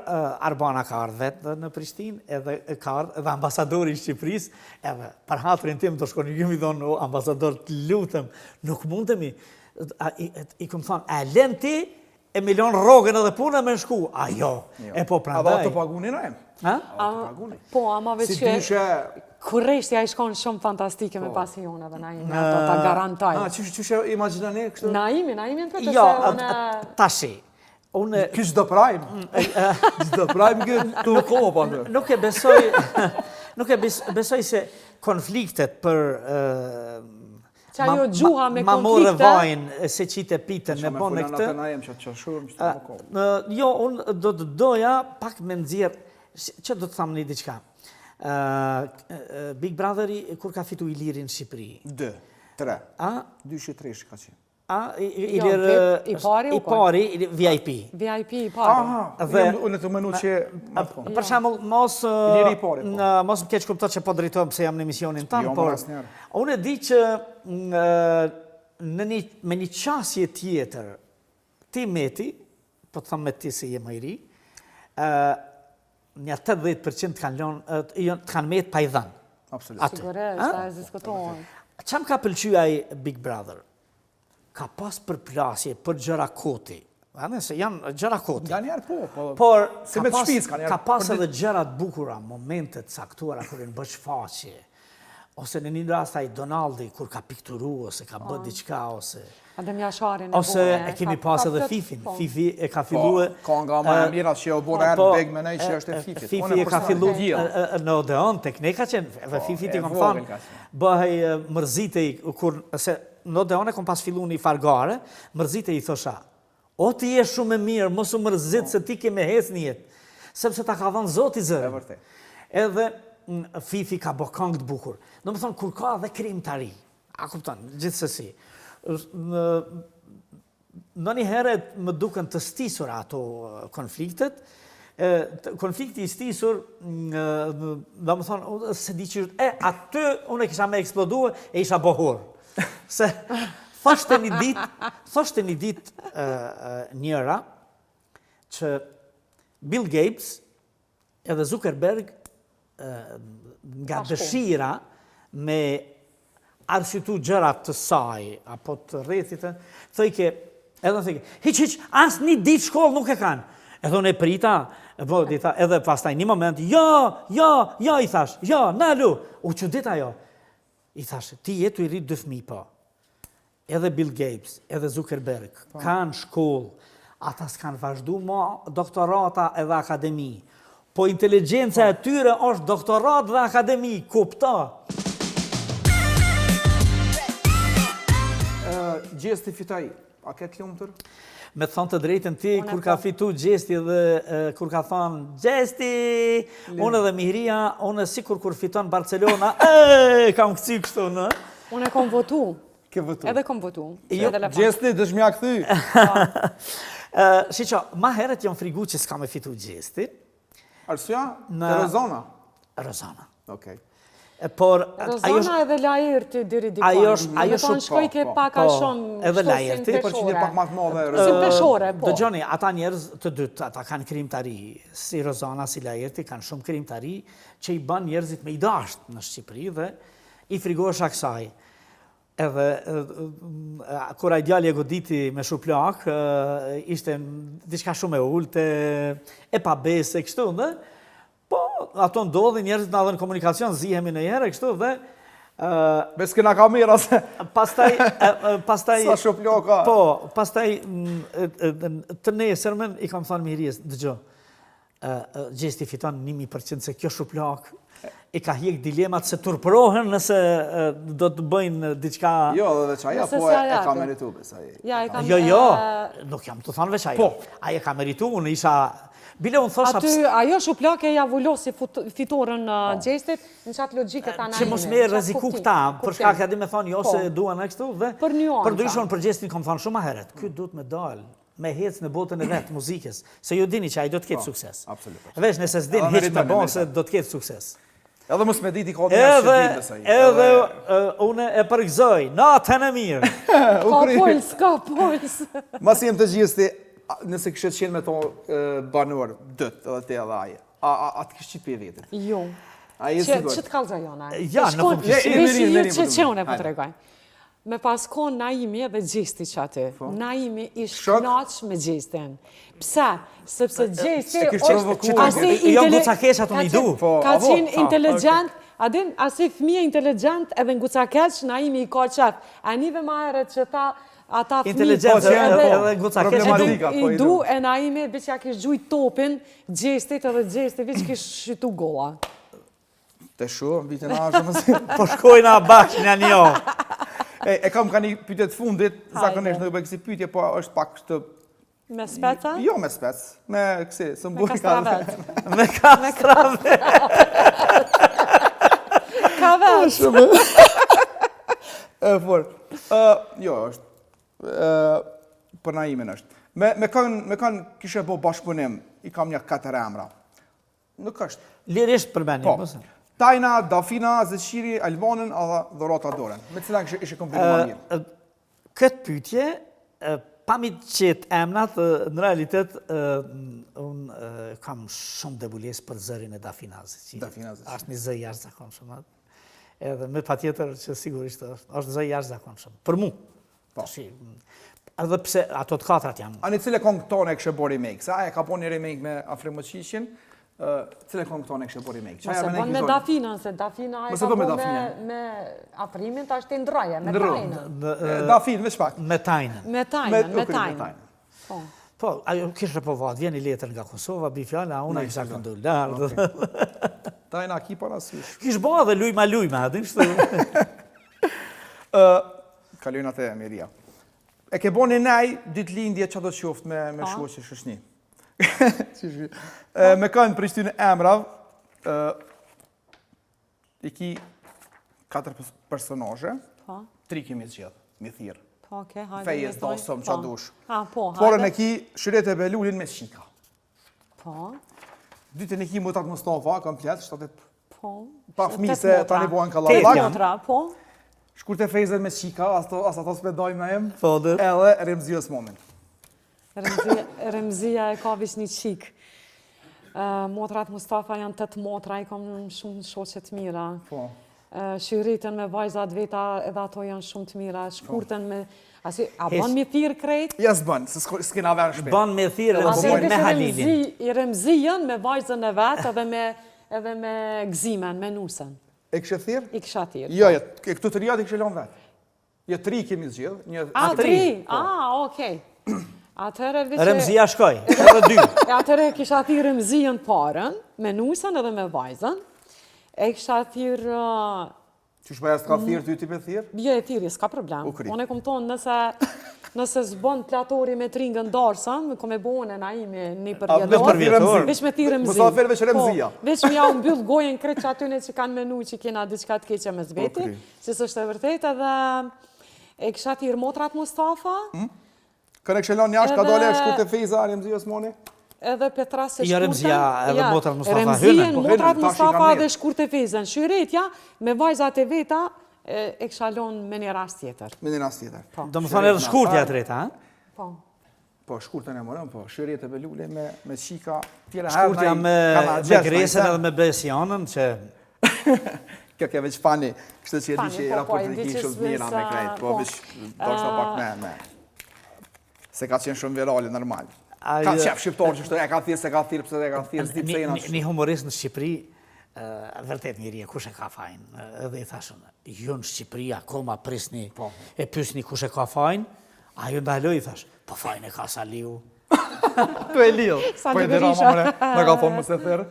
Arbana ka ardhë vetë në Prishtinë, edhe ka ardhë edhe ambasadori i Shqipërisë, edhe për hatërin tim të shkoni ju mi thonë, o ambasador, të lutëm, nuk mundemi, i këmë thonë, a len ti, e milion rogën edhe punë me shku. A jo, e po prandaj.
A do të paguni në emë?
Po, ama veç
Si
që
dyshe...
kurreshtja i shkon shumë fantastike me pasion edhe Naimi, ato ta garantoj.
Qyshe imaginane kështë?
Naimi në të
Jo,
se unë...
tashi, unë...
Kështë do prajmë? Kështë do prajmë këtë të kohë, pa të?
Nuk e besoj se konfliktet për...
Që ajo gjuha me
ma morë
konflikte...
vajnë se qite pitën me bone këtë. Jo, unë do të doja pak me nëzirë, që do të thamë një diqka. Big Brotheri, kur ka fitu Ilirin në Shqipëri?
2, 3. 2-3 ka qenë.
I pari,
VIP.
VIP i pari.
Unë të mënu që...
Për shambull, mos më keq kuptot që po drejtojmë se jam në emisionin tanë, por unë e di që me një qasje tjetër, ti meti, po të thamë me ti se je më i ri, një 80% të kanë metë pa i dhanë.
Absolut.
Sigurisht, ta e diskutohen.
Qam ka pëlqyaj Big Brother? Ka pas përplasje për gjëra koti. Se janë gjëra koti.
Nga njerë po.
Por
ka
pas edhe gjërat bukura, momentet saktuara kërë në bësh faqe. Ose në një rast ai Donaldi, kur ka pikturu, ose ka bët diqka, ose...
Adem Jasharin
Ose e kemi pas edhe Fifin. Fifi e ka fillu...
Ka nga ma e mira që o bona erë beg me nej që është e Fifit.
Fifi e ka fillu në Odeon, tek ne ka qenë, dhe Fifi ti kom thonë, bëhej mërzitej, kur... Në Odeon e kom pas fillu një fargare, mërzitej i thosha, o ti je shumë e mirë, mos u mërzit se ti ke me hes një jetë, sepse ta ka dhënë Zoti zërë. Edhe Fifi ka bë këngë të bukur. Do më thonë, kur ka dhe krimtari, a kupton, gjithsesi. Në një heret më duken të stisur ato konfliktet, konflikti i stisur, do më thonë, se di që, aty unë e kisha me eksploduë e isha bohur. Se thoshte një dit njëra që Bill Gates edhe Zuckerberg nga dëshira me arshitu gjërat të saj, apo të rrethit, thëjke, hiq, as një ditë shkollë nuk e kanë. Edhe unë e prita, edhe pastaj një moment, ja, i thash, ja, nalu, u që dit ajo. I thash, ti jetu i rritë 2 fëmijë, po. Edhe Bill Gates, edhe Zuckerberg, kanë shkollë, ata s'kanë vazhdu ma doktorata edhe akademi. Po inteligenca e tyre është doktorat dhe akademi, kupta.
Gjesti fitaj, a ketë lumë tërë?
Me thonë të drejtën ti, kur ka fitu Gjesti dhe kur ka thonë Gjesti, unë edhe Mihria, unë si kur fiton Barcelona, kam këci kështu, në?
Unë e kom votu.
Ke votu?
Edhe kom votu.
Gjesti, dëshmja këthy.
Shiqo, ma heret jam frigu që s'ka me fitu Gjesti.
Arsua? Rozana?
Rozana.
Okej.
Rozana edhe Lajerti diri dikon.
Ajo shumë
shkoj ke pak a shumë
edhe Lajerti.
Pak ma të modhe.
Si peshore, po.
Dëgjoni, ata njerëz të dytë, ata kanë krimtari, si Rozana, si Lajerti, kanë shumë krimtari që i ban njerëzit me i dasht në Shqipëri dhe i frigosh aksaj. Edhe, kur a djali e goditi me shuplak, ishte diçka shumë e ullte, e pa bese, kështu, dhe po, ato ndodhi, njerëzit nga dhe në komunikacion, zihemi në jere, kështu, dhe...
Bes këna kamera se...
Pastaj...
Sa shuploka...
Po, pastaj të nesërmen, i kam thënë Mihrijes, dëgjo, Gjesti fiton 1000% se kjo shuplak i ka hjek dilemat se turpërohen nëse do të bëjnë diçka...
Jo, dhe veç aja, po e ka meritu besaj.
Jo, nuk jam të thonë veç aja. Po, aja ka meritu, unë isha... Bile unë thosha...
Aty, ajo shuplake ja vullosi fitorën Gjestit, në qatë logike ta Naimit.
Që mos me rreziku këta, për shkak edhe me thonë, jo se duan e kështu, dhe...
Për nuanca.
Për ndryshon, për Gjestin kom thonë shumë a heret, këtë duhet me dalë. me hecë në botën e vetë muzikës, se ju dini që ai do të ketë sukses.
Absolutisht.
Veç nëse s'din hiç me bon se do të ketë sukses.
Edhe mos me diti ka të njerëz që dinë besoj.
Edhe unë e përgëzoj, natën e mirë.
Ka puls.
Mas jem të gjithë nëse kështë qenë me to banor, dët edhe te edhe aje, a të kështë qitë për vetit?
Jo. Që të kalëzë jona?
Ja, në
kompleksitet. Që unë e po të regoj. Me pas konë Naimi edhe Gjesti që aty. Naimi ishtë knaq me Gjestin. Pse? Sepse Gjesti
jo ngucakeq atë unë i du.
Ka qenë inteligent, adin asi fëmije inteligent edhe ngucakeq, Naimi i ka qef. A nive ma herët që ta ata fëmije
inteligencë edhe ngucakeq.
I du e Naimi biqja kishë gjujt topin Gjestit edhe Gjesti biqë kishë shqytu gola.
Të shu, vitin ashtë mësi.
Po shkojna bashkë një një.
E kam ka një pyetje të fundit, zakonisht nuk bëj kësi pyetje, po është pak këtë...
Me speca?
Jo me spec, me kësi, së
Me
mburi
kastravet.
Me kastravet.
Kavet.
Shumë. Jo, është. Për Naimin është. Me kanë kishe bo bashkëpunim, i kam një 4 emra. Nuk është.
Lirisht përmeni.
Po. Tajna, Dafina, Zeqiri, Albanën edhe Dhorata Doren. Me cila ishe kompleti ma mirë?
Këtë pytje, pamit qëtë emnat, në realitet, unë kam shumë debules për zërin e Dafina Zeqiri. Ashtë një zë jashtë zakon shumë. Edhe me pa tjetër që sigurisht është zë jashtë zakon shumë. Për mu. Edhe pse ato të 4 janë.
A një cile këngëtone e kështë bo remake? Se aje ka bo një remake me Afrim Moqishin, cile këngëtone e kështë bo remake?
Mëse bon me Dafina, se Dafina e ka bo me Afrimin, ta është të ndroje, me tajnën.
Dafin, veç pak.
Me tajnën.
Me tajnën.
Po, ajo kishë po vatë, vjeni letër nga Kosova, bi fjallë, a unë e kësha këndu lartë.
Tajna ki para sysh.
Kishë bo dhe lujma, adin shtë.
Kalojnat e Miria. E ke bo një nej, ditë lindje që do të qoftë me shuo që shëshni. Me kanë Prishtinë emrav, i ki 4 personazhe, 3 kemi zgjedh, mi thirë. Fejës, dosëm, qa dush. Porën e ki Shëret e Belullin me Shika. Dytën e ki Mutat Mustafa, komplet, 7. Pa fmi se tani bojnë kalabak. Shkur të Fejzën me Shika, as ato s'pedojmë na jem, edhe Remzios moment.
Remzia e ka vish një qik. Motrat Mustafa janë 8 motra, i kam shumë shoqet mira. Shqiritën me vajzat veta edhe ato janë shumë të mira. Shkurtën me... A ban me thirë krejt?
Ja s'ban, se s'kena verë shpe.
Ban me thirë edhe me Halilin.
I Remzijen me vajzën e vetë edhe me Gzimen, me Nusën.
E kështë thirë?
I kësha thirë.
Jo, këtu të rjat i kështë lanë vetë. Jo, 3 kemi zgjidhë.
A, 3? Okej.
Remzia shkoj, edhe 2.
Atëre kisha thirë Remzijen parën, me Nusën edhe me vajzën. E kisha thirë...
Qysh bëja s'ka thirë, ty ti me thirë?
Jo e thirë, s'ka problem. Unë e kom tonë nëse s'bon platori me 3 nga ndarësën, kom e bone na imi një përvjetor, veç me thirë Remzi.
Mësa ferë veç Remzia.
Veç me ja mbyll gojen kretë që atyne që kanë menu që kena diçka të keqe me zveti, që s'është e vërtet edhe e kisha thirë Motrat Mustafa.
Kënë e kështë lanë njash, ka dole shku të Fejza, Remzia s'moni?
Edhe Petra se shkurten.
Ja Remzia edhe Motrat Mustafa hynën.
Remzien, Motrat Mustafa dhe shkurte Fejzen. Shyretja, me vajzat e veta, e kësha lonë me një rast tjetër.
Me një rast tjetër.
Do më thonë edhe shkurtja e treta, ha?
Po.
Po, shkurtën e morëm, po, Shyrete Belulle me Shika, tjera
shkurtja me Gresën edhe me Besianën, që...
Kjo ke veç fani, kështë që e di që i raportën e ki shumë mira me krejt, po veç do shta pak me... Se ka qenë shumë virali, normal. Ka qef shqiptarë që shtë e ka thirë, se ka thirë, pëse e ka thirë, s'di pëse jena shumë.
Një humorist në Shqipëri, vërtet njëri e kush e ka fajnë, edhe i thashën, ju në Shqipëri akoma prisni, e pysni kush e ka fajnë, a ju ndaloj i thash, po fajnë e ka Saliu.
Tu e liu. Po e dira mamre, në ka thonë më se thërë.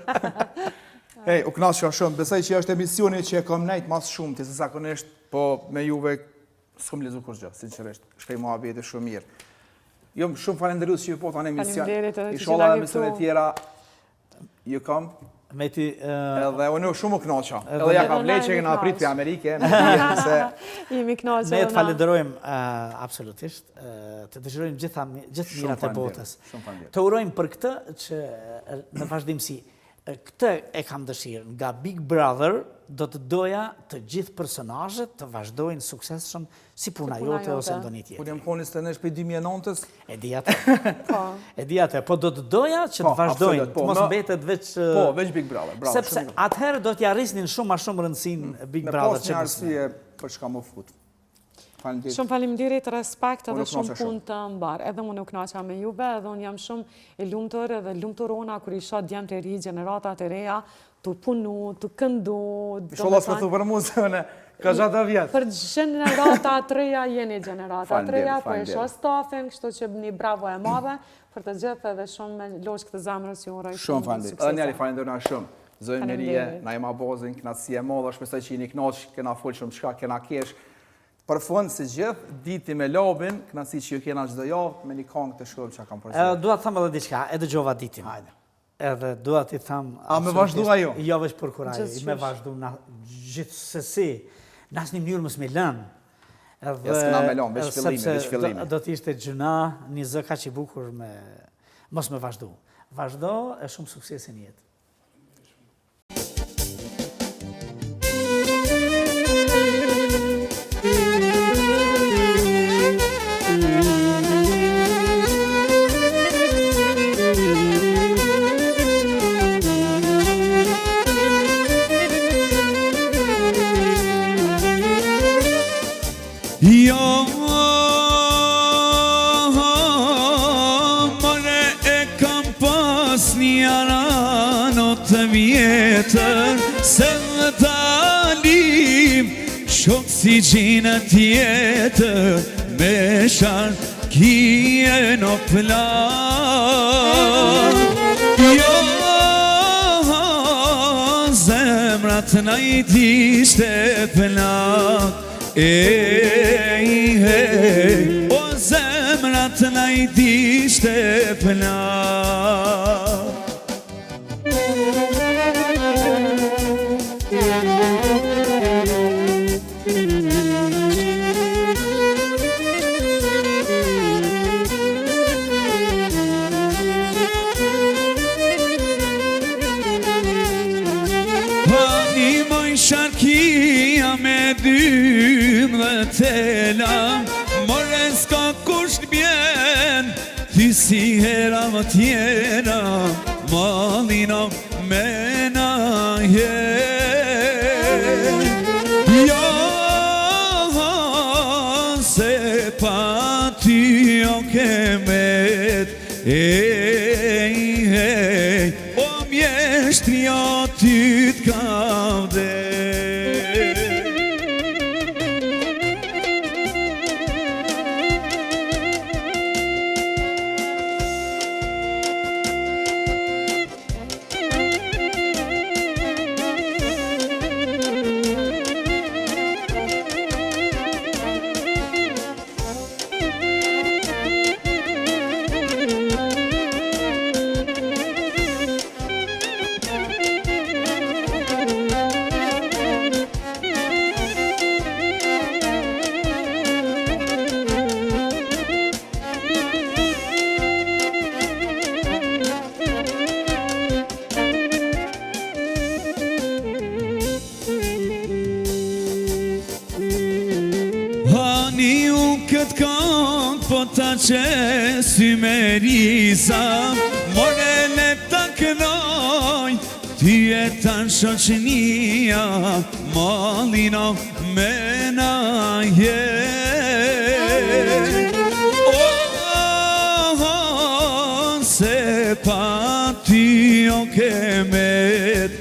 Ej, u knasë shumë, besaj që është emisioni që e kom nejtë mas shumë, të se zakonisht, po me juve s'kom lezu kur gjë, sinqerisht, shkaj mua abjeti shumë mirë. Jo, shumë falenderus që ju po të anë emision. Isholla emisionet tjera, ju kam.
Me ti...
Edhe unë shumë u knoqa. Edhe ja ka vlej që këna prit për Amerike.
Jemi knoqë.
Ne të falenderojmë absolutisht, të dëshirojmë gjithë mirat e botës. Të urojmë për këtë që në vazhdimsi, këtë e kam dëshirë, nga Big Brother do të doja të gjithë personazhet të vazhdojnë suksesshëm si puna jote ose ndonjë tjetër.
Kur jam konis të nesh për 2009-ës?
E di atë. E di atë, po do të doja që të vazhdojnë, të mos mbetet veç...
Po, veç Big Brother, bravo.
Sepse atëherë do t'ja rrisnin shumë ma shumë rëndësinë Big Brother.
Me pas një arsye për çka më fut.
Shumë faleminderit, respekt edhe shumë punë të mbar. Edhe unë u kënaqa me juve, edhe unë jam shumë e lumtur edhe lumturona kur i shoh djemtë e ri, gjeneratat e reja, të punu, të këndu.
Inshallah s'me thu për muzën, ka gjatë vjetë.
Për gjenerata të reja jeni gjenerata të reja, po e shoh stafin, kështu që një bravo e madhe për të gjithë edhe shumë me loqë këtë zemrës ju uroj.
Shumë falenderit. Edhe njeri falenderojna shumë. Zojmë Merie, na jema bozin, knatësi e madhe, shpresoj që jeni knoq, kena fol shumë çka, kena kesh. Për fund si gjithë, diti me lobin, knatësi që ju kena çdo javë, me një këngë të shkruajmë çka kam përzgjedhur.
Dua të them edhe diçka, e dëgjova ditin.
Hajde.
Edhe dua t'i them...
A me vazhdua jo?
Jo veç për kuraj, me vazhdu gjithsesi, në asnjë mënyrë mos me lënë.
S'kena me lënë, veç fillimi, veç fillimi.
Do t'ishte gjuna, një zë kaq i bukur me mos me vazhdu. Vazhdo e shumë suksesi në jetë.
Jo, more e kam pas një arano të vjetër, se më talim shok si gjinë tjetër, me sharkije në plan. Jo, zemrat na i dishte plak, o zemrat na i dishte plak. Animoj sharkia me dym dhe tela, more s'ka kush t'bjen, ty si hera më tjera, malina mena jen. Jo, se pa ty o kemet, o mjeshtri o ty t'kam dhe. Hani u këtë këngë, po ta qesi me risa, more le ta kënoj, ty e ta në shoqënia, malina mena jen. Se pa ty o kemet,